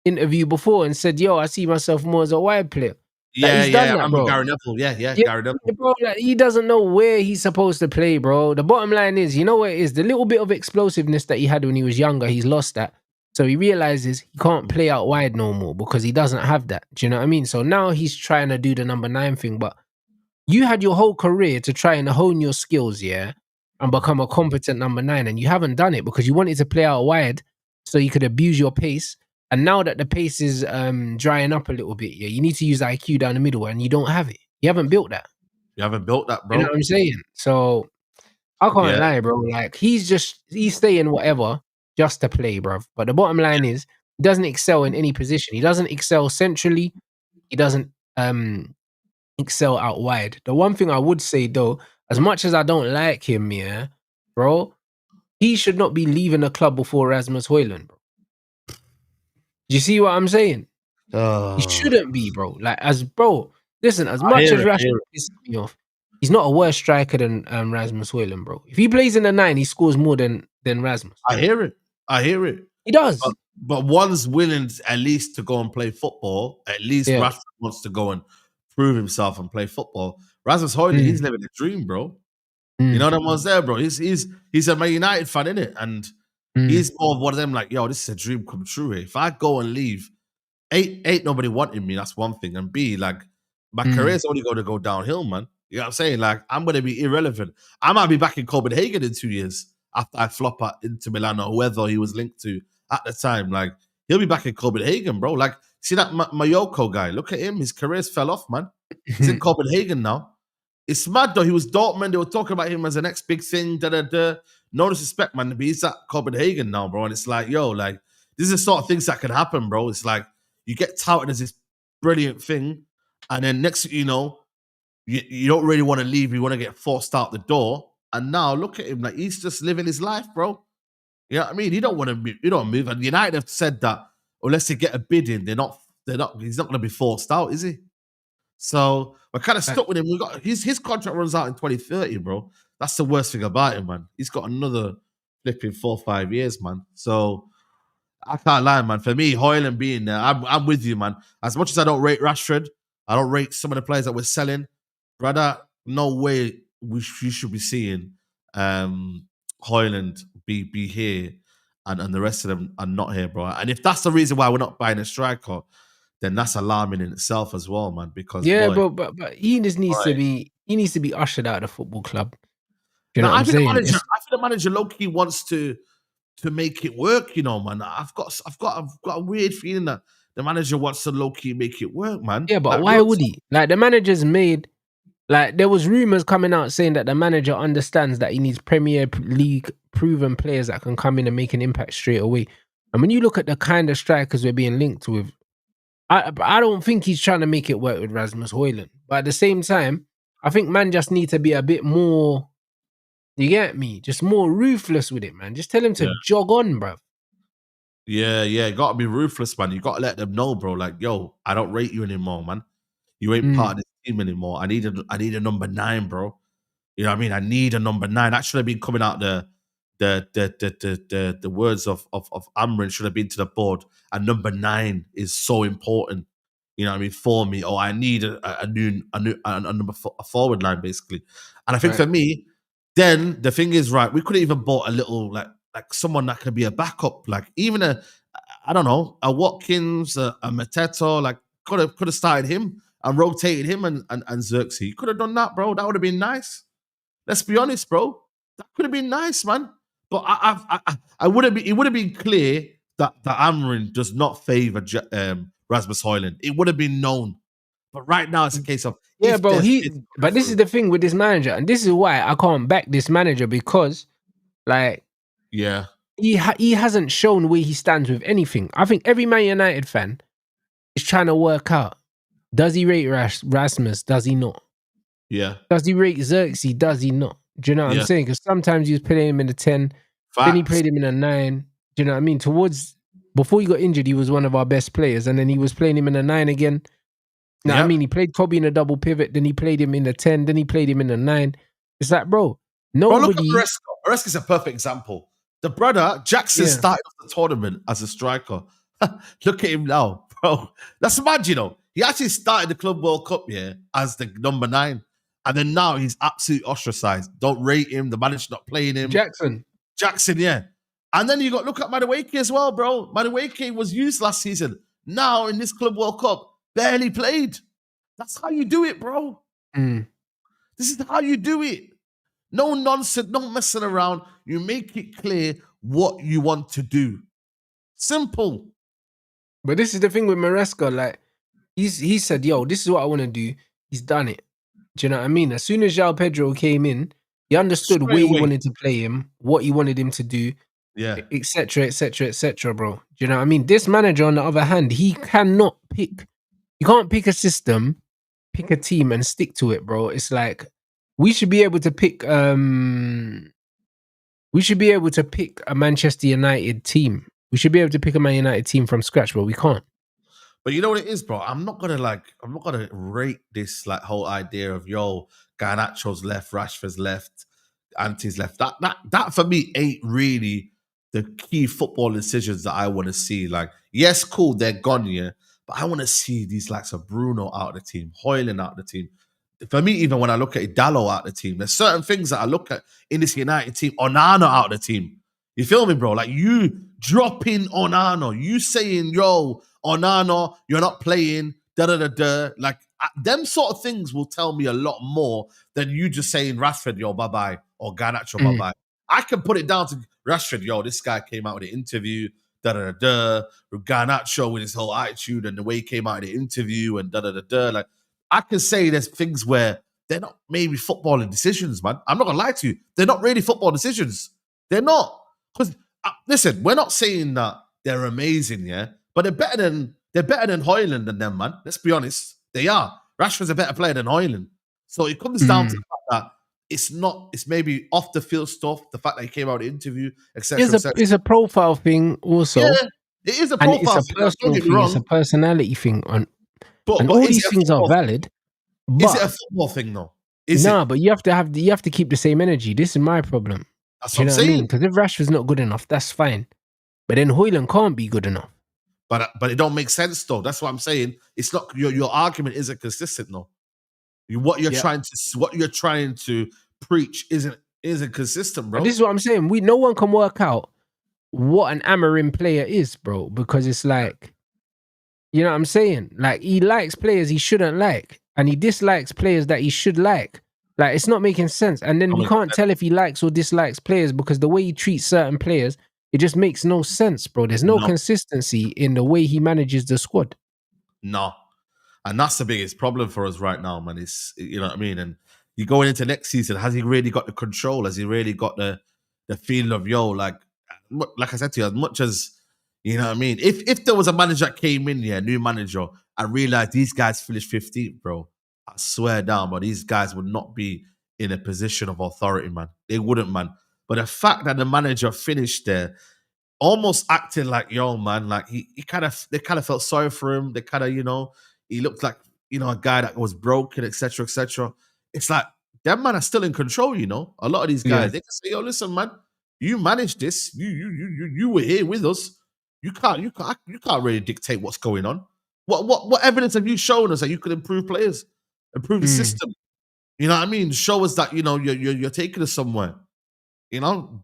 interview before and said, "Yo, I see myself more as a wide player." Yeah, he's done that, bro. Gary Neville. Yeah, Gary Neville. Bro, like, he doesn't know where he's supposed to play, bro. The bottom line is, you know what it is? The little bit of explosiveness that he had when he was younger, he's lost that. So he realizes he can't play out wide no more because he doesn't have that. Do you know what I mean? So now he's trying to do the number 9 thing, but you had your whole career to try and hone your skills, yeah, and become a competent number 9, and you haven't done it because you wanted to play out wide so you could abuse your pace. And now that the pace is drying up a little bit, yeah, you need to use IQ down the middle, and you don't have it. You haven't built that. You haven't built that, bro. You know what I'm saying? So I can't lie, bro. Like he's staying whatever just to play, bro. But the bottom line is he doesn't excel in any position. He doesn't excel centrally. He doesn't excel out wide. The one thing I would say though, as much as I don't like him, yeah, bro, he should not be leaving the club before Rasmus Højlund, bro. Do you see what I'm saying? He shouldn't be, bro. Like, listen, as much as Rashford pisses me off, he's not a worse striker than Rasmus Højlund, bro. If he plays in the 9, he scores more than Rasmus. I hear it. He does. But one's willing at least to go and play football. At least Rashford wants to go and prove himself and play football. Rasmus Højlund, he's living a dream, bro. You know them ones there, bro. He's a Man United fan, innit? And he's more of one of them like, yo, this is a dream come true here. If I go and leave, ain't nobody wanting me, that's one thing. And B, like, my career's only going to go downhill, man. You know what I'm saying? Like, I'm going to be irrelevant. I might be back in Copenhagen in 2 years after I flop at Inter Milan or whoever he was linked to at the time. Like, he'll be back in Copenhagen, bro. Like, see that Mayoko guy? Look at him. His career's fell off, man. He's in Copenhagen now. It's mad, though. He was Dortmund. They were talking about him as the next big thing. No disrespect, man, but he's at Copenhagen now, bro. And it's like, yo, like, this is the sort of things that can happen, bro. It's like, you get touted as this brilliant thing, and then next thing you know, you don't really want to leave. You want to get forced out the door. And now look at him, like, he's just living his life, bro. You know what I mean? You don't want to move. You don't move. And United have said that unless they get a bid in, he's not going to be forced out, is he? So we're kind of stuck with him. We got his contract runs out in 2030, bro. That's the worst thing about him, man. He's got another flipping 4 or 5 years, man. So I can't lie, man. For me, Højlund being there, I'm with you, man. As much as I don't rate Rashford, I don't rate some of the players that we're selling, brother. No way you should be seeing Højlund be here and the rest of them are not here, bro. And if that's the reason why we're not buying a striker, then that's alarming in itself as well, man. Because boy, but he just needs to be ushered out of the football club. You know now, what I'm saying? I think the manager low-key wants to make it work, you know, man. I've got a weird feeling that the manager wants to low-key make it work, man. Yeah, but like, why would he? Like, the manager's made, like, there was rumors coming out saying that the manager understands that he needs Premier League proven players that can come in and make an impact straight away. And when you look at the kind of strikers we're being linked with, I don't think he's trying to make it work with Rasmus Højlund. But at the same time, I think man just need to be a bit more, you get me? Just more ruthless with it, man. Just tell him to jog on, bruv. Yeah, you got to be ruthless, man. You got to let them know, bro. Like, yo, I don't rate you anymore, man. You ain't part of this team anymore. I need a number 9, bro. You know what I mean? I need a number 9. That should have been coming out the words of AMORIM should have been to the board. And number 9 is so important. You know what I mean? For me, or I need a number a forward line, basically. And I think for me, then the thing is, right, we could have even bought a little like someone that could be a backup, like even a Watkins, a Mateta, like could have started him and rotated him and Xerxes. You could have done that, bro. That would have been nice. Let's be honest, bro. That could have been nice, man. But I would have been. It would have been clear that AMORIM does not favor Rasmus Højlund. It would have been known. But right now, it's a case of bro. But this is the thing with this manager, and this is why I can't back this manager, because, like, he hasn't shown where he stands with anything. I think every Man United fan is trying to work out: does he rate Rasmus? Does he not? Yeah. Does he rate Xerxes? Does he not? Do you know what I'm saying? Because sometimes he was playing him in the 10, then he played him in a 9. Do you know what I mean? Before he got injured, he was one of our best players, and then he was playing him in a 9 again. Now, I mean, he played Kobe in a double pivot, then he played him in the 10, then he played him in the 9. It's like, bro, nobody... Bro, look at Maresca. Maresca's a perfect example. The brother, Jackson, started off the tournament as a striker. Look at him now, bro. That's mad, you know. He actually started the Club World Cup, as the number 9. And then now he's absolutely ostracized. Don't rate him. The manager's not playing him. Jackson, yeah. And then you got look at Madueke as well, bro. Madueke was used last season. Now in this Club World Cup, barely played. That's how you do it, bro. This is how you do it. No nonsense, no messing around. You make it clear what you want to do. Simple. But this is the thing with Maresca. Like, he said, yo, this is what I want to do. He's done it. Do you know what I mean? As soon as João Pedro came in, he understood where he wanted to play him, what he wanted him to do, etc., etc., etc., bro. Do you know what I mean? This manager, on the other hand, he cannot pick. You can't pick a system, pick a team, and stick to it, bro. It's like we should be able to pick. We should be able to pick a Manchester United team. We should be able to pick a Man United team from scratch, but we can't. But you know what it is, bro? I'm not gonna rate this like whole idea of Garnacho's left, Rashford's left, Ante's left. That for me ain't really the key football decisions that I want to see. Like, yes, cool, they're gone, but I want to see these likes of Bruno out of the team, Højlund out of the team. For me, even when I look at Dallo out of the team, there's certain things that I look at in this United team. Onana out of the team. You feel me, bro? Like, you dropping Onana, you saying, yo, Onana, you're not playing, Like, them sort of things will tell me a lot more than you just saying Rashford, yo, bye-bye, or Garnacho, bye-bye. I can put it down to Rashford, yo, this guy came out with an interview, da-da-da-da, Garnacho with his whole attitude and the way he came out in the interview and da-da-da-da. Like, I can say there's things where they're not maybe footballing decisions, man. I'm not going to lie to you. They're not really football decisions. They're not. Because, listen, we're not saying that they're amazing, yeah? But they're better than Højlund and them, man. Let's be honest. They are. Rashford's a better player than Højlund. So it comes down to the fact that it's maybe off the field stuff, the fact that he came out of the interview, etc. It's a profile thing also. Yeah, it is a profile thing. It's a personal thing. It's a personality thing. And all these things are valid. But is it a football thing though? But you have to keep the same energy. This is my problem. That's what I'm saying. Because if Rashford's not good enough, that's fine. But then Højlund can't be good enough. But it don't make sense though. That's what I'm saying. It's not your argument isn't consistent though. What you're trying to preach isn't consistent, bro. And this is what I'm saying. No one can work out what an AMORIM player is, bro, because it's like, you know what I'm saying? Like, he likes players he shouldn't like, and he dislikes players that he should like. Like, it's not making sense. And then we can't tell if he likes or dislikes players because the way he treats certain players, it just makes no sense, bro. There's no consistency in the way he manages the squad. No. And that's the biggest problem for us right now, man. It's, you know what I mean? And you going into next season, has he really got the control? Has he really got the feeling of, yo, like I said to you, as much as, you know what I mean? If there was a manager that came in here, new manager, I realized these guys finished 15th, bro, I swear down, but these guys would not be in a position of authority, man. They wouldn't, man. But the fact that the manager finished there, almost acting like, yo, man, like they kind of felt sorry for him. They kind of, you know, he looked like, you know, a guy that was broken, etc., etc. It's like, them man are still in control, you know. A lot of these guys, they can say, yo, listen, man, you managed this. You were here with us. You can't really dictate what's going on. What evidence have you shown us that you could improve players, improve the system? You know what I mean? Show us that, you know, you're taking us somewhere. You know,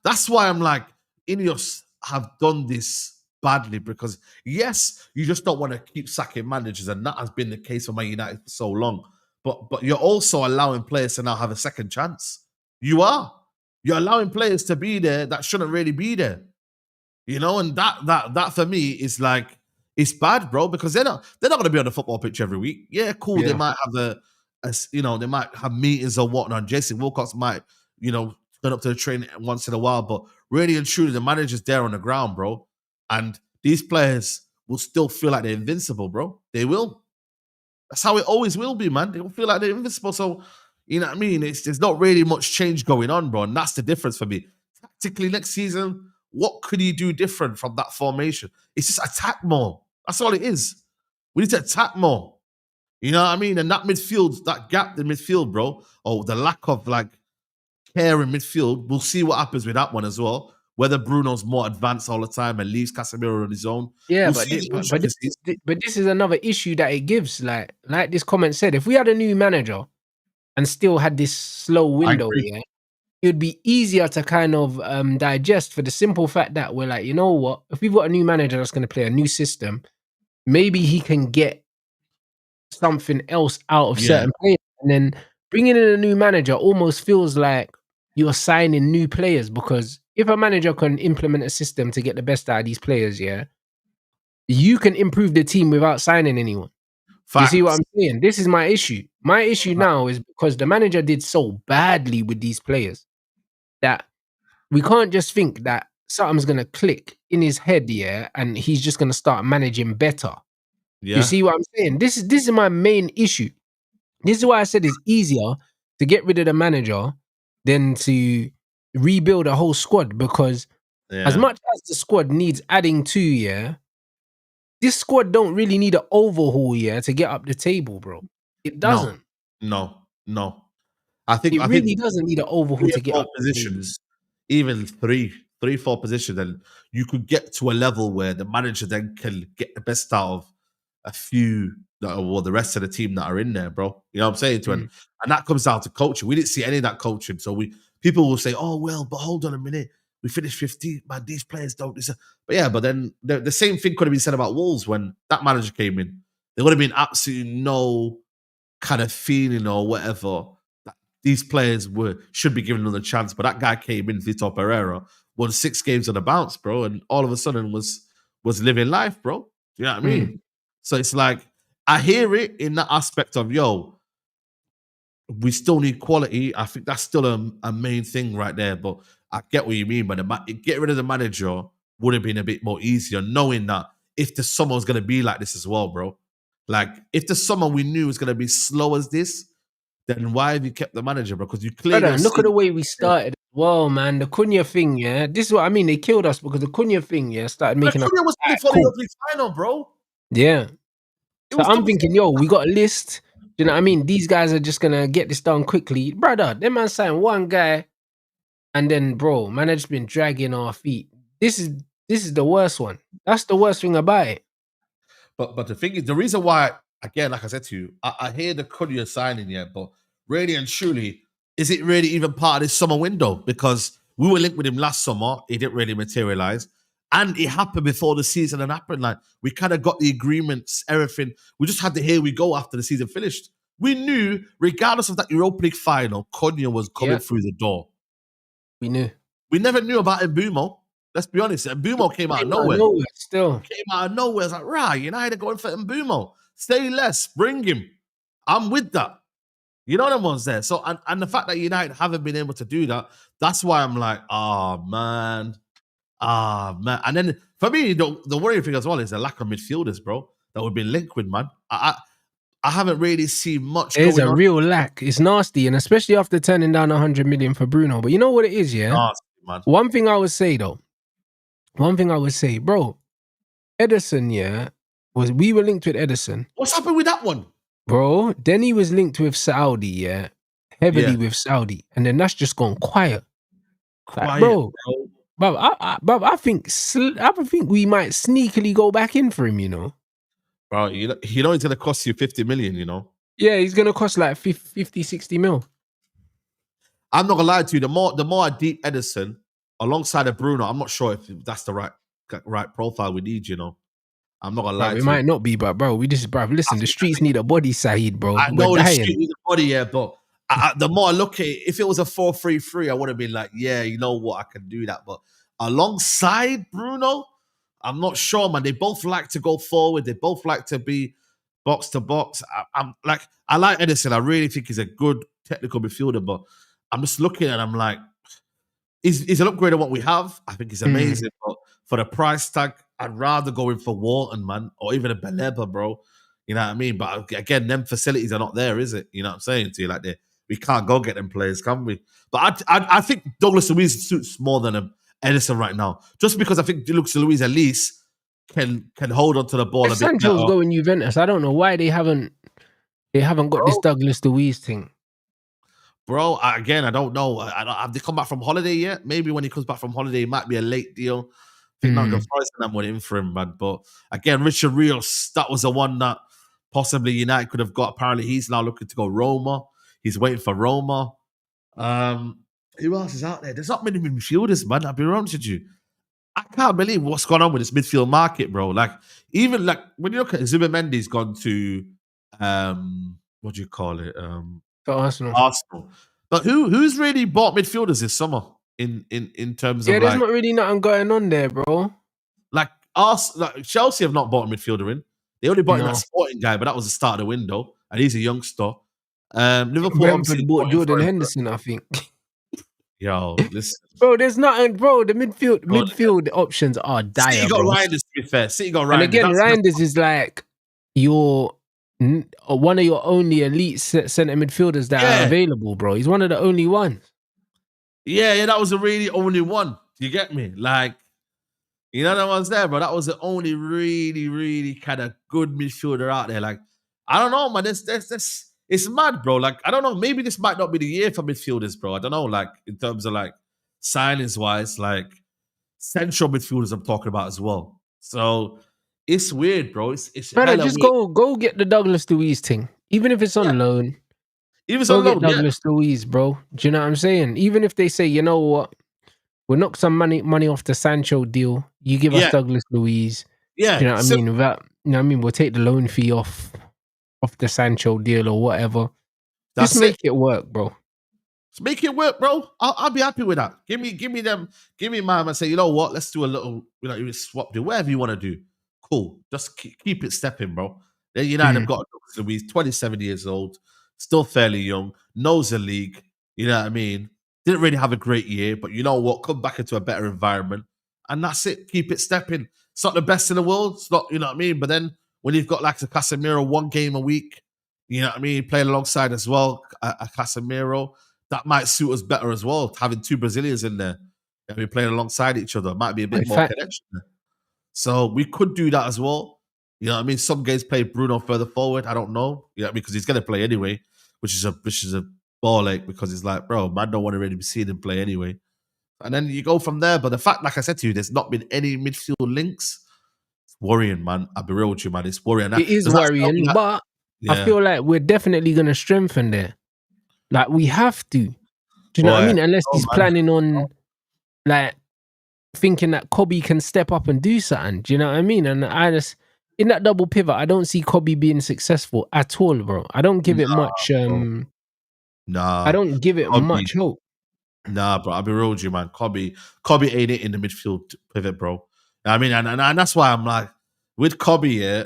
that's why I'm like, INEOS have done this badly because, yes, you just don't want to keep sacking managers, and that has been the case for Man United for so long. But you're also allowing players to now have a second chance. You're allowing players to be there that shouldn't really be there. You know, and that for me is like, it's bad, bro, because they're not going to be on the football pitch every week. Yeah, cool. Yeah. They might have they might have meetings or whatnot. Jesse Wilcox might, you know, turn up to the training once in a while, but really and truly, the manager's there on the ground, bro. And these players will still feel like they're invincible, bro. They will. That's how it always will be, man. They will feel like they're invincible. So, you know what I mean? There's not really much change going on, bro. And that's the difference for me. Tactically, next season, what could he do different from that formation? It's just attack more. That's all it is. We need to attack more. You know what I mean? And that midfield, that gap in midfield, bro, or the lack of like care in midfield, we'll see what happens with that one as well. Whether Bruno's more advanced all the time and leaves Casemiro on his own. Yeah, but this is another issue that it gives. Like this comment said, if we had a new manager and still had this slow window, yeah, it would be easier to kind of digest, for the simple fact that we're like, you know what? If we've got a new manager that's going to play a new system, maybe he can get something else out of certain players. And then bringing in a new manager almost feels like you're signing new players, because if a manager can implement a system to get the best out of these players, yeah, you can improve the team without signing anyone. Facts. You see what I'm saying? This is my issue. My issue now is because the manager did so badly with these players that we can't just think that something's going to click in his head, yeah, and he's just going to start managing better. Yeah. You see what I'm saying? This is my main issue. This is why I said it's easier to get rid of the manager than to rebuild a whole squad, because as much as the squad needs adding to, yeah, this squad don't really need an overhaul, yeah, to get up the table, bro. It doesn't. No. I think it really doesn't need an overhaul to get up positions, even three, 4 positions, and you could get to a level where the manager then can get the best out of a few or the rest of the team that are in there, bro. You know what I'm saying to him? And that comes down to coaching. We didn't see any of that coaching. So people will say, oh, well, but hold on a minute. We finished 15th, man. These players don't. But then the same thing could have been said about Wolves when that manager came in. there would have been absolutely no kind of feeling or whatever that these players should be given another chance. But that guy came in, Vitor Pereira, won 6 games on the bounce, bro, and all of a sudden was living life, bro. You know what I mean? So it's like I hear it in that aspect of we still need quality. I think that's still a main thing right there. But I get what you mean. But get rid of the manager would have been a bit more easier, knowing that if the summer was going to be like this as well, bro. Like if the summer we knew was going to be slow as this, then why have you kept the manager, bro? Because you clearly look at the way we started. Well, man, the Cunha thing, yeah. This is what I mean. They killed us because the Cunha thing, yeah, started making us. Cunha was playing for the European final, bro. Yeah. So I'm thinking, yo, we got a list. You know what I mean? These guys are just gonna get this done quickly, brother. Them man signed one guy, and then, bro, man, has been dragging our feet. This is the worst one. That's the worst thing about it. But the thing is, the reason why, again, like I said to you, I hear the Cunha signing, yeah, but really and truly, is it really even part of this summer window? Because we were linked with him last summer, it didn't really materialize. And it happened before the season had happened. Like, we kind of got the agreements, everything. We just had to here we go after the season finished. We knew, regardless of that Europa League final, Cunha was coming through the door. We knew. We never knew about Mbeumo. Let's be honest. Mbeumo came out of nowhere. Still. Came out of nowhere. It's like, right, United are going for Mbeumo. Say less. Bring him. I'm with that. You know them ones there. So, and the fact that United haven't been able to do that, that's why I'm like, oh, man. And then for me, the worrying thing as well is the lack of midfielders, bro, that we've been linked with, man. I haven't really seen much. There's a real lack. It's nasty, and especially after turning down 100 million for Bruno. But you know what it is, yeah? Nasty, man. One thing I would say, bro, Ederson, yeah, we were linked with Ederson. What's happened with that one? Bro, then he was linked with Saudi, yeah, heavily with Saudi, and then that's just gone quiet. Like, bro. I think we might sneakily go back in for him, you know. Bro, you know he's going to cost you 50 million, you know. Yeah, he's going to cost like 50, 60 mil. I'm not going to lie to you. The more I deep Ederson alongside of Bruno, I'm not sure if that's the right profile we need, you know. I'm not going to lie to you. It might not be, but bro, listen, the streets need a body, Saeed, bro. I know the streets need a body, yeah, but the more I look at it, if it was a 4-3-3, I would have been like, yeah, you know what, I can do that. But alongside Bruno, I'm not sure, man. They both like to go forward. They both like to be box to box. I like Ederson. I really think he's a good technical midfielder, but I'm just looking at it, I'm like, he's an upgrade on what we have. I think he's amazing, but for the price tag, I'd rather go in for Walton, man, or even a Baleba, bro. You know what I mean? But again, them facilities are not there, is it? You know what I'm saying to you? Like, we can't go get them players, can we? But I think Douglas Luiz suits more than Ederson right now, just because I think Douglas Luiz at least can hold on to the ball a bit. Sancho's going Juventus. I don't know why they haven't got this Douglas Luiz thing. Bro, again, I don't know. Have they come back from holiday yet? Maybe when he comes back from holiday, it might be a late deal. I think Nottingham Forest and them went in for him, man. But again, Richard Rios, that was the one that possibly United could have got. Apparently, he's now looking to go Roma. He's waiting for Roma. Who else is out there? There's not many midfielders, man. I'll be honest with you. I can't believe what's going on with this midfield market, bro. Like, even like when you look at Zubimendi's gone to what do you call it? To Arsenal. But who's really bought midfielders this summer in terms of there's not really nothing going on there, bro. Like Chelsea have not bought a midfielder in. They only bought in that Sporting guy, but that was the start of the window, and he's a youngster. Liverpool Brentford bought Jordan Henderson, I think. Yo, listen, bro. There's nothing, bro. The midfield options are dire. City got Reinders, to be fair. City got Reinders. And again, Reinders is like one of your only elite centre midfielders that are available, bro. He's one of the only ones. Yeah, that was the really only one. You get me? Like, you know, that one's there, bro. That was the only really, really kind of good midfielder out there. Like, I don't know, man. It's mad, bro. Like, I don't know. Maybe this might not be the year for midfielders, bro. I don't know. Like, in terms of like signings wise, like central midfielders, I'm talking about as well. So it's weird, bro. It's brother, just weird. Go get the Douglas Luiz thing, even if it's on loan. Even so, get Douglas Luiz, bro. Do you know what I'm saying? Even if they say, you know what, we'll knock some money off the Sancho deal. You give us Douglas Luiz. Yeah, do you know what I mean? you know what I mean, we'll take the loan fee off the Sancho deal or whatever. Just That's make it. it work, bro. Just make it work, bro. I'll be happy with that. Give me them. Give me mine and say, you know what? Let's do a little, you swap deal, whatever you want to do. Cool. Just keep it stepping, bro. Then United have Mm. got Luis, 27 years old, still fairly young, knows the league. You know what I mean? Didn't really have a great year, but you know what? Come back into a better environment, and that's it. Keep it stepping. It's not the best in the world. It's not, you know what I mean? But then when you've got like a Casemiro 1 game a week, you know what I mean, playing alongside as well, a Casemiro, that might suit us better as well. Having 2 Brazilians in there and we're playing alongside each other might be a bit In more fact, connection there. So we could do that as well. You know what I mean? Some games play Bruno further forward. I don't know. You know what I mean? Because he's going to play anyway, which is a ball ache because it's like, bro, man, don't want to really be seeing him play anyway. And then you go from there. But the fact, like I said to you, there's not been any midfield links. It's worrying, man. I'll be real with you, man. It's worrying. it is Does that tell me worrying, that? but I Yeah. feel like we're definitely gonna strengthen there. Like we have to. Do you know what I Boy. mean? Unless Oh, he's man. planning on like thinking that Kobe can step up and do something. Do you know what I mean? And I just in that double pivot, I don't see Kobe being successful at all, bro. I don't give it much. Bro. I Nah. don't give it Kobe. much hope. Nah, bro. I'll be real with you, man. Kobe ain't it in the midfield pivot, bro. I mean, and that's why I'm like, with Kobe, yeah,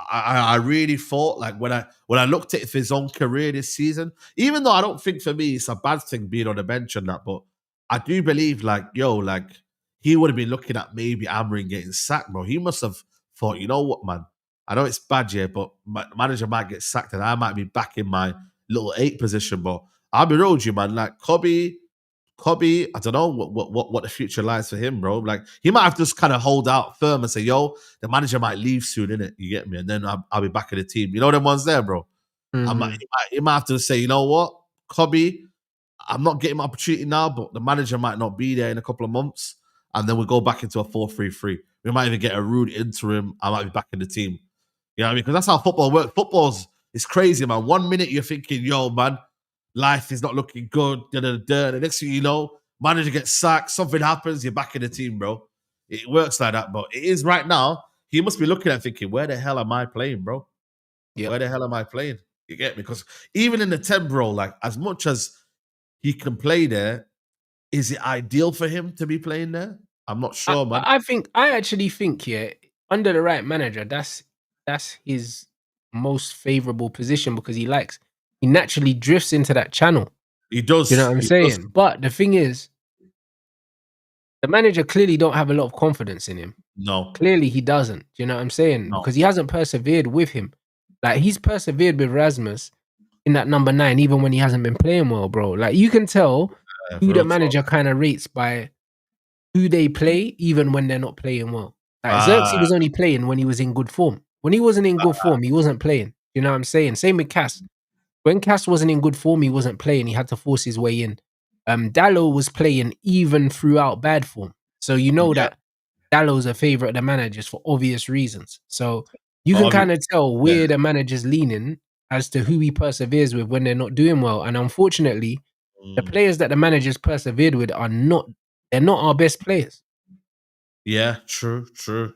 I really thought like when I looked at his own career this season, even though I don't think for me it's a bad thing being on the bench and that, but I do believe like, he would have been looking at maybe AMORIM getting sacked, bro. He must have thought, you know what, man? I know it's bad, yeah, but my manager might get sacked and I might be back in my little 8 position, but I'll be real with you, man. Like Kobe, I don't know what the future lies for him, bro. Like he might have to just kind of hold out firm and say, "Yo, the manager might leave soon, innit? You get me?" And then I'll be back in the team. You know them ones there, bro. Mhm. He might have to say, "You know what, Kobe, I'm not getting my opportunity now, but the manager might not be there in a couple of months, and then we go back into a 4-3-3. We might even get a rude interim. I might be back in the team. You know what I mean? Because that's how football works. It's crazy, man. 1 minute you're thinking, yo, man, life is not looking good. The next thing you know, manager gets sacked, something happens, you're back in the team, bro. It works like that, but it is right now. He must be looking at thinking, where the hell am I playing, bro? Yep. Where the hell am I playing? You get me? Because even in the 10, bro, like as much as he can play there, is it ideal for him to be playing there? I'm not sure, man. I actually think, yeah, under the right manager, that's his most favorable position because he naturally drifts into that channel. He does. You know what I'm He does. saying? But the thing is, the manager clearly don't have a lot of confidence in him. No. Clearly he doesn't. Do you know what I'm saying? No. Because he hasn't persevered with him. Like he's persevered with Rasmus in that number 9, even when he hasn't been playing well, bro. Like you can tell who the manager kind of rates by who they play, even when they're not playing well. Like Xerxes was only playing when he was in good form. When he wasn't in good form, he wasn't playing. You know what I'm saying? Same with Cass. When Cass wasn't in good form, he wasn't playing. He had to force his way in. Dallo was playing even throughout bad form. So you know that Dallow's a favourite of the managers for obvious reasons. So you can kind of tell where the manager's leaning as to who he perseveres with when they're not doing well. And unfortunately, the players that the managers persevered with they're not our best players. Yeah, true.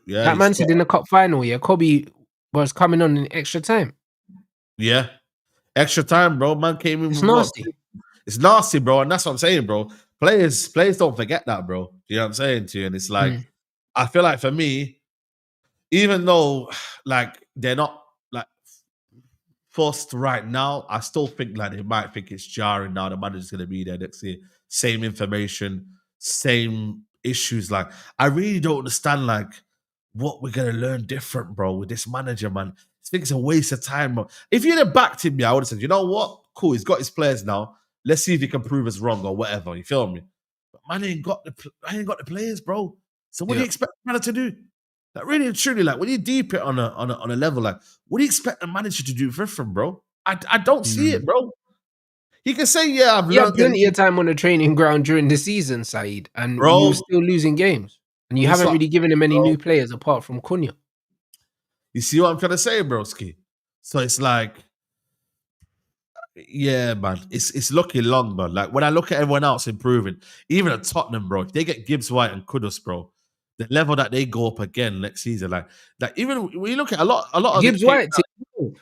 Yeah. That man said in the cup final, yeah, Kobe was coming on in extra time. Yeah. Extra time, bro. Man came in It's with nasty. what? It's nasty, bro. And that's what I'm saying, bro. Players don't forget that, bro. You know what I'm saying to you? And it's like, I feel like for me, even though like they're not like forced right now, I still think like they might think it's jarring now. The manager's gonna be there next year. Same information, same issues. Like, I really don't understand like what we're gonna learn different, bro, with this manager, man. I think it's a waste of time, bro. If you'd have backed him, I would have said, you know what? Cool, he's got his players now. Let's see if he can prove us wrong or whatever. You feel me? But man ain't got the players, bro. So what do you expect the manager to do? Like really and truly, like when you deep it on a level, like what do you expect the manager to do different, bro? I don't see it, bro. He can say, yeah, I've You learned had plenty of time on the training ground during the season, Saeed, and bro. you were still losing games. And you haven't really given him any new players apart from Cunha. You see what I'm trying to say, broski? So it's like, yeah, man, it's looking long, man. Like when I look at everyone else improving, even at Tottenham, bro, if they get Gibbs White and Kudus, bro, the level that they go up again next season, like even when you look at a lot of the Gibbs games, White,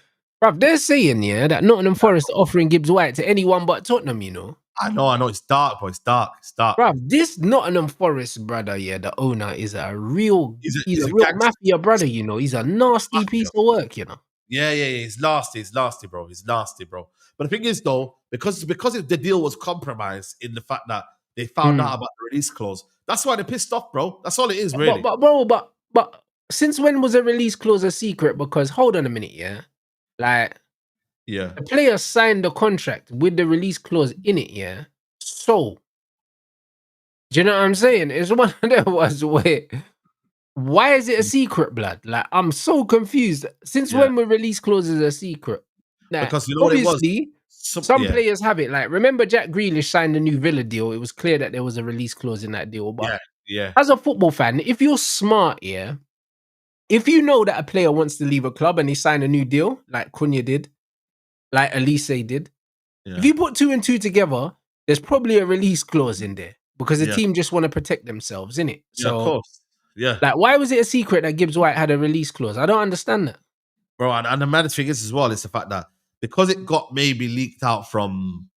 bruv, they're saying, yeah, that Nottingham Forest are offering Gibbs White to anyone but Tottenham, you know. I know, it's dark, bro. It's dark. Bruv, this Nottingham Forest brother, yeah, the owner is a real, he's a a real gangster. mafia brother, you know. He's a nasty Mafia. piece of work, you know. Yeah. He's nasty, bro. He's nasty, bro. But the thing is, though, because the deal was compromised in the fact that they found out about the release clause, that's why they're pissed off, bro. That's all it is, really. But since when was a release clause a secret? Because hold on a minute, yeah, like Yeah. the player signed the contract with the release clause in it, yeah. So, do you know what I'm saying? It's one of them ones where. Why is it a secret, blood? Like, I'm so confused. Since when were release clauses a secret? Like, Because you know what it was? obviously, some players have it. Like, remember Jack Grealish signed a new Villa deal. It was clear that there was a release clause in that deal. But as a football fan, if you're smart, yeah, if you know that a player wants to leave a club and he signed a new deal, like Cunha did, like Elise did, if you put 2 and 2 together, there's probably a release clause in there because the team just want to protect themselves, innit? Yeah, of So, course. Yeah. like, why was it a secret that Gibbs White had a release clause? I don't understand that. Bro, and the mad thing is as well, is the fact that because it got maybe leaked out from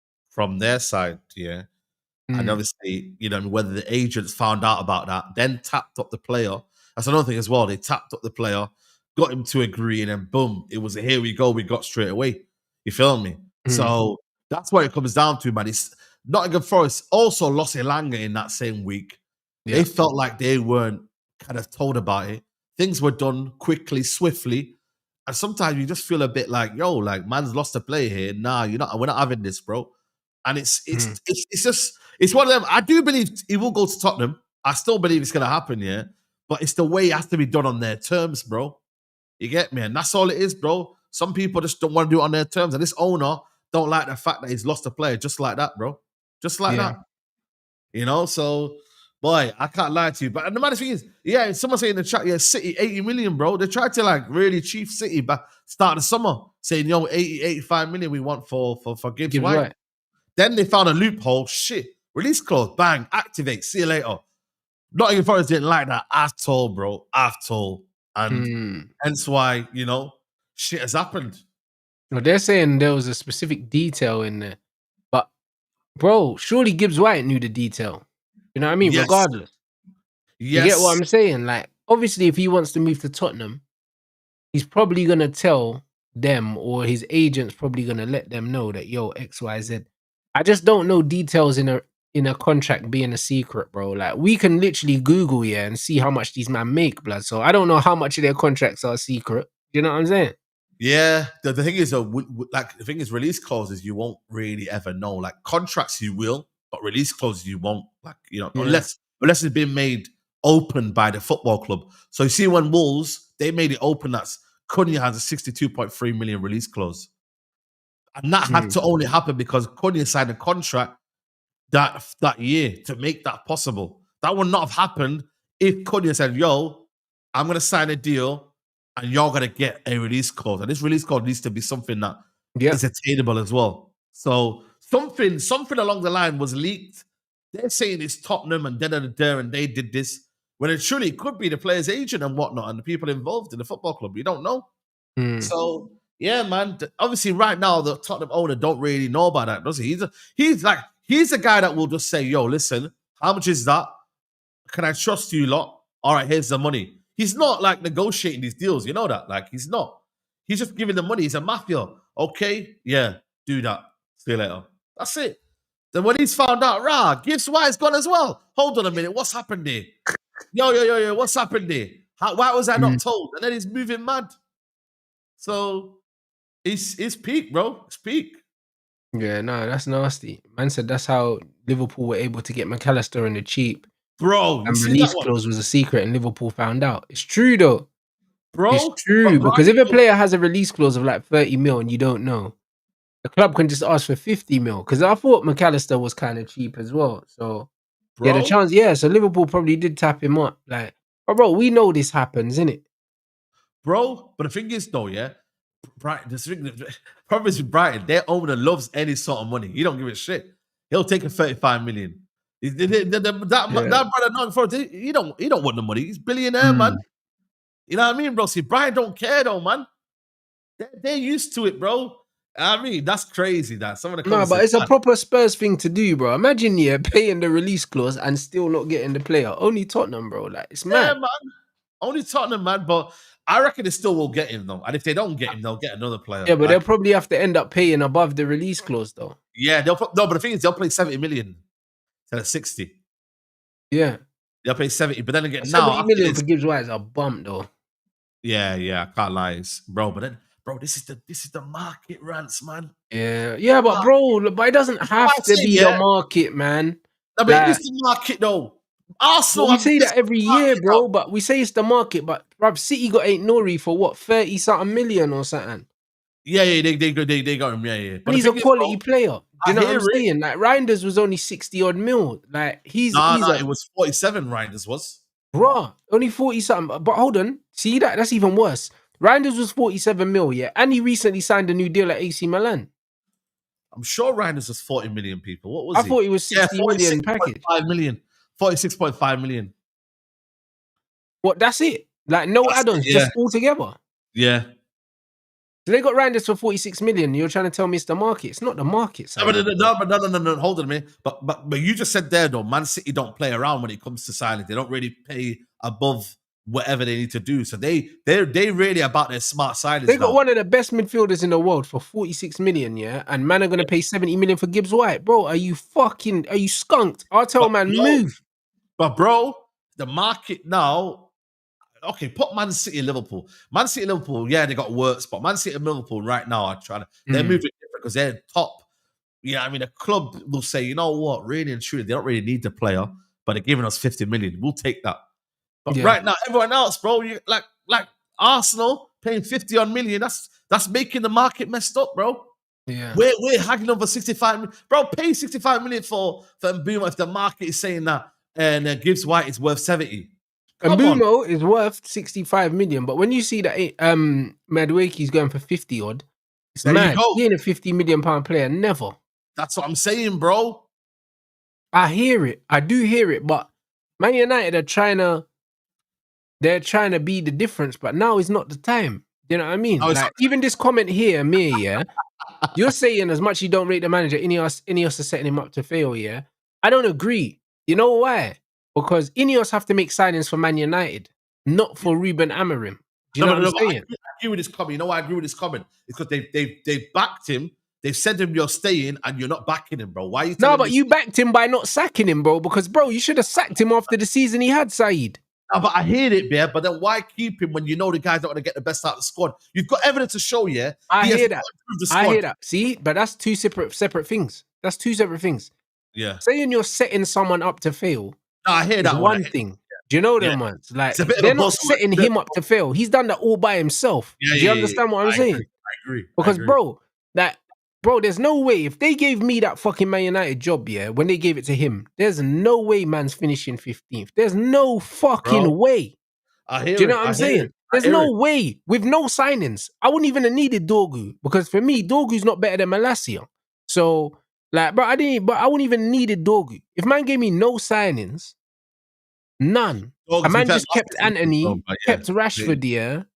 their side, and obviously, you know, whether the agents found out about that, then tapped up the player. That's another thing as well. They tapped up the player, got him to agree, and then boom, it was a here we go, we got straight away. You feel me? So that's what it comes down to, man. It's Nottingham Forest also lost Elanga in that same week. They felt like they weren't kind of told about it. Things were done quickly, swiftly. And sometimes you just feel a bit like, yo, like man's lost a play here. Nah, we're not having this, bro. And it's one of them. I do believe he will go to Tottenham. I still believe it's gonna happen, yeah. But it's the way it has to be done on their terms, bro. You get me? And that's all it is, bro. Some people just don't want to do it on their terms. And this owner don't like the fact that he's lost a player just like that, bro. Just like that. You know, so boy, I can't lie to you. But the matter thing is, someone saying in the chat, City, 80 million, bro. They tried to like really chief City back start of the summer, saying, 80, 85 million we want for Gibbs White. Then they found a loophole. Shit. Release clause. Bang. Activate. See you later. Nottingham Forest didn't like that at all, bro. At all. And hence why, shit has happened. Well, they're saying there was a specific detail in there. But, bro, surely Gibbs White knew the detail. You know what I mean? Yes. Regardless. Yes. You get what I'm saying? Like, obviously, if he wants to move to Tottenham, he's probably going to tell them, or his agent's probably going to let them know that, yo, XYZ. I just don't know details in a contract being a secret, bro. Like, we can literally Google and see how much these men make, blood. So I don't know how much of their contracts are secret. You know what I'm saying? Yeah. The thing is, release clauses you won't really ever know. Like contracts you will, but release clauses you won't. Like, unless it's been made open by the football club. So you see when Wolves, they made it open that Cunha has a 62.3 million release clause. And that had to only happen because Cunha signed a contract that year to make that possible. That would not have happened if Cunha said, yo, I'm going to sign a deal and you're going to get a release clause. And this release clause needs to be something that is attainable as well. So something along the line was leaked. They're saying it's Tottenham and and they did this. When it truly could be the player's agent and whatnot and the people involved in the football club. You don't know. So, yeah, man. Obviously, right now, the Tottenham owner don't really know about that, does he? He's a guy that will just say, yo, listen, how much is that? Can I trust you lot? All right, here's the money. He's not like negotiating these deals. You know that? Like, he's not. He's just giving the money. He's a mafia. Okay, yeah, do that. See you later. That's it. Then when he's found out, Gibbs White's gone as well. Hold on a minute. What's happened there? Yo, what's happened there? Why was I not told? And then he's moving mad. So it's peak, bro. It's peak. Yeah, no, that's nasty. Man said that's how Liverpool were able to get McAllister in the cheap. Bro, and release clause was a secret and Liverpool found out. It's true though. Bro. It's true. Because if a player has a release clause of like 30 mil and you don't know, the club can just ask for 50 mil. Because I thought McAllister was kind of cheap as well. So bro. Yeah, the chance, so Liverpool probably did tap him up. Like, bro, we know this happens, innit? Bro, but the thing is though, Brighton, the problem is with Brighton, their owner loves any sort of money. He don't give a shit. He'll take a 35 million. That brother not for he don't want the money. He's billionaire, man. You know what I mean, bro? See, Brian don't care though, man. They're used to it, bro. I mean, that's crazy. That some of the No, but conversations. it's a proper Spurs thing to do, bro. Imagine paying the release clause and still not getting the player. Only Tottenham, bro. Like it's mad. Yeah, man. Only Tottenham, man. But I reckon they still will get him though. And if they don't get him, they'll get another player. Yeah, but they'll probably have to end up paying above the release clause, though. Yeah, but the thing is, they'll pay 70 million instead of 60. Yeah, they'll pay 70. But then again, 70 million for Gibbs White is a bump, though. Yeah, I can't lie, bro. But then, bro, this is the market, Rants, man. Yeah, but bro, but it doesn't have to be the market, man. No, but it's the market, though. Arsenal. We say that every year, bro. But we say it's the market. But bruv, City got Nori for what 30-something million or something. Yeah, they got him. Yeah. But he's a quality player. Do you know what I'm saying? Like Reinders was only 60-odd mil. Like he's it was 47. Reinders was. Bro, only 40-something. But hold on, see that's even worse. Reinders was 47 mil, yeah, and he recently signed a new deal at AC Milan. I'm sure Reinders was 40 million. People, what was I thought it was 60 million package. 5 million, 46.5 million. What? That's it? Like no add-ons, just all together. Yeah. So they got Reinders for 46 million. You're trying to tell me it's the market? It's not the market. No, hold on a minute. But you just said there though, Man City don't play around when it comes to signing. They don't really pay above whatever they need to do. So they really about their smart signings. They got one of the best midfielders in the world for 46 million, yeah, and man are gonna pay 70 million for Gibbs White, bro. Are you skunked? I'll tell move. But bro, the market now. Okay, put Man City and Liverpool. Man City and Liverpool, yeah, they got works, but Man City and Liverpool right now are trying to, they're moving different because they're top. Yeah, I mean, a club will say, you know what, really and truly, they don't really need the player, but they're giving us 50 million. We'll take that. But right now, everyone else, bro, you like Arsenal paying 50 million, that's making the market messed up, bro. Yeah. We're haggling over 65 million. Bro, pay 65 million for Mbeumo if the market is saying that and Gibbs White is worth 70. And Mbeumo is worth 65 million, but when you see that Madueke's going for 50 odd, it's mad. He ain't a 50 million pound player, never. That's what I'm saying, bro. I hear it. I do hear it, but Man United are trying to be the difference, but now is not the time. You know what I mean? Like, even this comment here, yeah, you're saying as much as you don't rate the manager, INEOS are setting him up to fail, yeah? I don't agree. You know why? Because INEOS have to make signings for Man United, not for Ruben Amorim. Do you know what I'm saying? I agree with this comment. You know why I agree with this comment? It's because they've backed him. They've said to him, you're staying, and you're not backing him, bro. Why are you telling but you backed him by not sacking him, bro. Because, bro, you should have sacked him after the season he had, Saeed. No, but I hear it, Bear. But then why keep him when you know the guy's not going to get the best out of the squad? You've got evidence to show, yeah? I hear that. See, but that's two separate things. That's two separate things. Yeah. Saying you're setting someone up to fail. No, I hear that one thing. Do you know them ones? Like they're not setting him up to fail. He's done that all by himself. Do you understand what I'm saying? I agree. Because bro, there's no way if they gave me that fucking Man United job, yeah, when they gave it to him, there's no way man's finishing 15th. There's no fucking way. I hear. Do you know what I'm saying? There's no way with no signings. I wouldn't even have needed Dorgu because for me, Dorgu's not better than Malacia. So. Like, bro, I wouldn't even needed Dorgu. If man gave me no signings, none. A man just kept Anthony, kept Rashford there.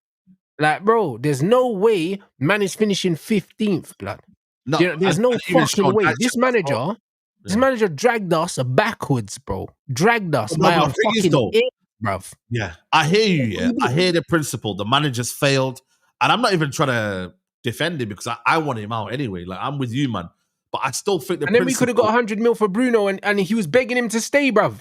Like, bro, there's no way man is finishing 15th, blood. No, there's no fucking way. This manager dragged us backwards, bro. Dragged us by our fucking ear, bruv. Yeah, I hear you, yeah. I hear the principle. The manager's failed. And I'm not even trying to defend him because I want him out anyway. Like, I'm with you, man. But I still think and then we could have got 100 mil for Bruno and he was begging him to stay, bruv.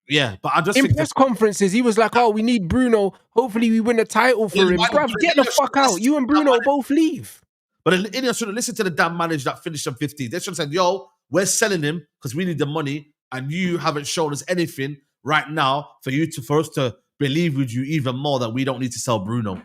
Yeah, but I just think press conferences, he was like, oh, we need Bruno. Hopefully we win a title for him. Bruv, get the fuck out. You and Bruno both leave. But INEOS should have listened to the damn manager that finished on 50. They should have said, yo, we're selling him because we need the money and you haven't shown us anything right now for us to believe with you even more that we don't need to sell Bruno.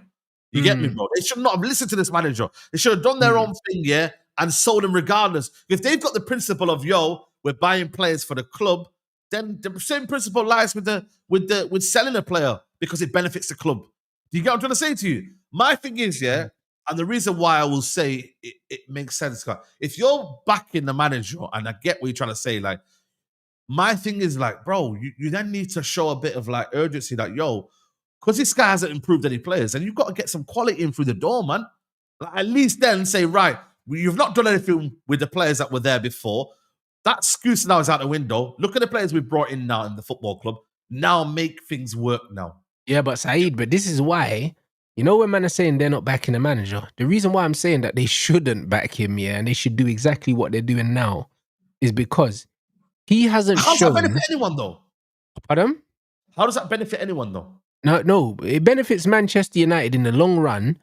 You get me, bro? They should not have listened to this manager. They should have done their own thing, yeah? And sold them regardless. If they've got the principle of we're buying players for the club, then the same principle lies with selling a player because it benefits the club. Do you get what I'm trying to say to you? My thing is, yeah, and the reason why I will say it makes sense, if you're backing the manager, and I get what you're trying to say, like My thing is like, bro, you then need to show a bit of like urgency that, yo, because this guy hasn't improved any players, and you've got to get some quality in through the door, man. Like, at least then say, right, you've not done anything with the players that were there before. That excuse now is out the window. Look at the players we've brought in now in the football club. Now make things work now. Yeah, but Saeed, but this is why, you know, when man are saying they're not backing the manager, the reason why I'm saying that they shouldn't back him, yeah, and they should do exactly what they're doing now is because he hasn't How does that shown. benefit anyone, though? Pardon? How does that benefit anyone, though? No, it benefits Manchester United in the long run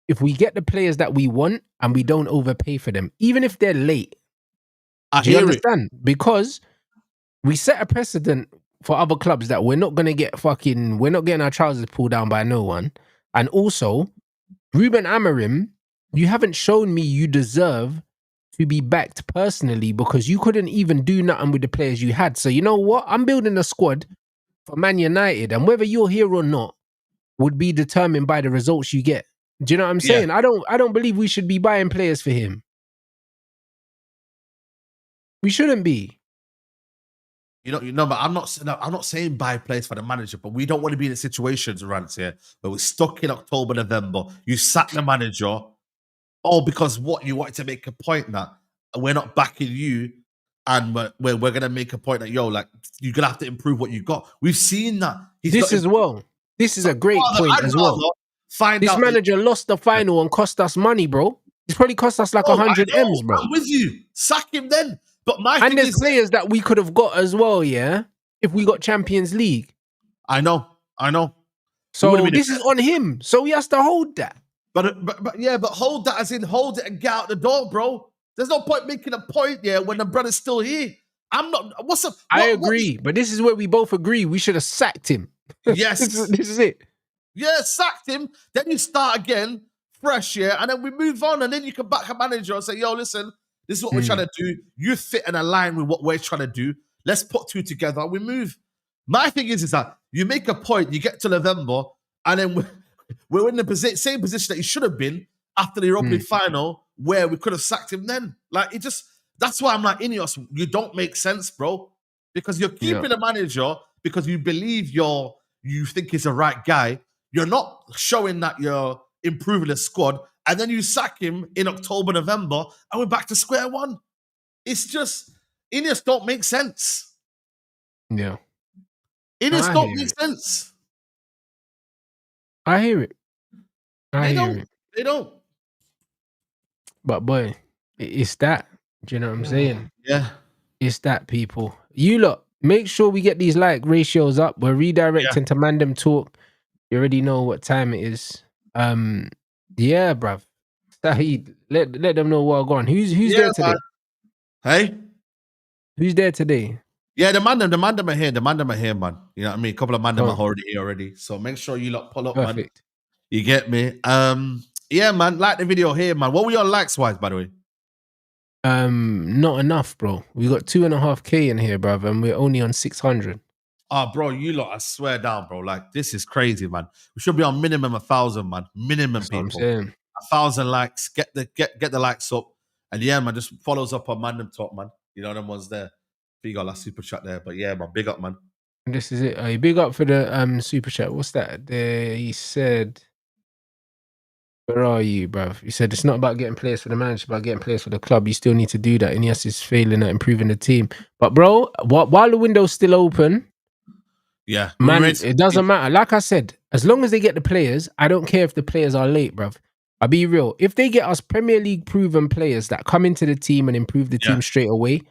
if we get the players that we want and we don't overpay for them, even if they're late. Do you understand? Because we set a precedent for other clubs that we're not getting our trousers pulled down by no one. And also, Ruben Amorim, you haven't shown me you deserve to be backed personally because you couldn't even do nothing with the players you had. So you know what? I'm building a squad for Man United, and whether you're here or not would be determined by the results you get. Do you know what I'm saying? I don't believe we should be buying players for him. We shouldn't be. You know, but I'm not saying buy players for the manager, but we don't want to be in a situation, Rants, here, where we're stuck in October, November. You sack the manager, because what you wanted to make a point that we're not backing you, and we're gonna make a point that you're gonna have to improve what you got. We've seen that. This is a great point as well. This manager lost the final and cost us money, bro. It's probably cost us like 100 M's, bro. I'm with you. Sack him then. But there's players that we could have got as well, yeah, if we got Champions League. I know. So this is on him. So he has to hold that. But hold that as in hold it and get out the door, bro. There's no point making a point, when the brother's still here. I'm not. I agree, but this is where we both agree. We should have sacked him. Yes, this is it. Yeah, sacked him. Then you start again, fresh, and then we move on, and then you can back a manager and say, yo, listen. This is what we're trying to do. You fit and align with what we're trying to do. Let's put two together and we move. My thing is that you make a point, you get to November, and then we're in the same position that he should have been after the Europa League final, where we could have sacked him then. That's why I'm like, INEOS, you don't make sense, bro. Because you're keeping a manager because you believe you think he's the right guy. You're not showing that you're improving the squad. And then you sack him in October, November, and we're back to square one. It's just, INEOS don't make sense. Yeah. INEOS don't make sense. I hear it. They don't. But boy, it's that. Do you know what I'm saying? Yeah. It's that, people. You lot, make sure we get these like ratios up. We're redirecting to Mandem Talk. You already know what time it is. Yeah, bruv. Saeed, let them know what going on. Who's there today? Man. Hey? Who's there today? Yeah, the Mandem are here. The Mandem are here, man. You know what I mean? A couple of Mandem are already here already. So make sure you lot pull up, man. You get me? Yeah, man. Like the video here, man. What were your likes wise, by the way? Not enough, bro. We got 2.5K in here, bruv, and we're only on 600. Bro, you lot, I swear down, bro. Like, this is crazy, man. We should be on minimum 1,000, man. Minimum, That's people. What I'm saying. 1,000 likes. Get the likes up. And yeah, man, just follows up on Mandem Talk, man. You know, them ones there. You got that super chat there. But yeah, man, big up, man. This is it. Big up for the super chat. What's that? He said, where are you, bruv? He said, it's not about getting players for the manager, it's about getting players for the club. You still need to do that. INEOS is failing at improving the team. But bro, while the window's still open, yeah, man, it doesn't matter. Like I said, as long as they get the players, I don't care if the players are late, bruv. I'll be real. If they get us Premier League proven players that come into the team and improve the team straight away.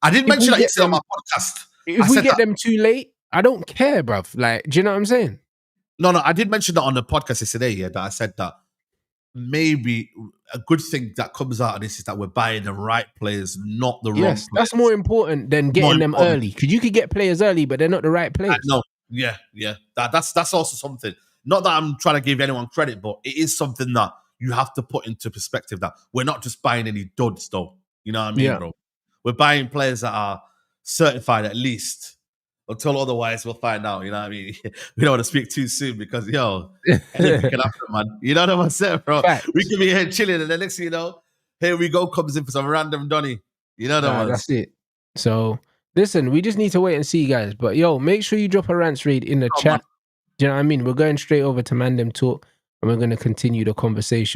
I did mention that on my podcast. If we get them too late, I don't care, bruv. Like, do you know what I'm saying? No, I did mention that on the podcast yesterday, that I said that maybe a good thing that comes out of this is that we're buying the right players, not the wrong players. That's more important than getting them early. Because you could get players early, but they're not the right players. No, yeah. That's also something. Not that I'm trying to give anyone credit, but it is something that you have to put into perspective that we're not just buying any duds, though. You know what I mean, bro? We're buying players that are certified at least. Until otherwise, we'll find out. You know what I mean? We don't want to speak too soon because, anything can happen, man. You know what I'm saying, bro? Facts. We could be here chilling, and the next thing you know, here we go, comes in for some random Donny. You know what I'm saying? That's it. So Listen, we just need to wait and see, guys. But yo, make sure you drop a rants read in the chat. Do you know what I mean? We're going straight over to Mandem Talk, and we're going to continue the conversation.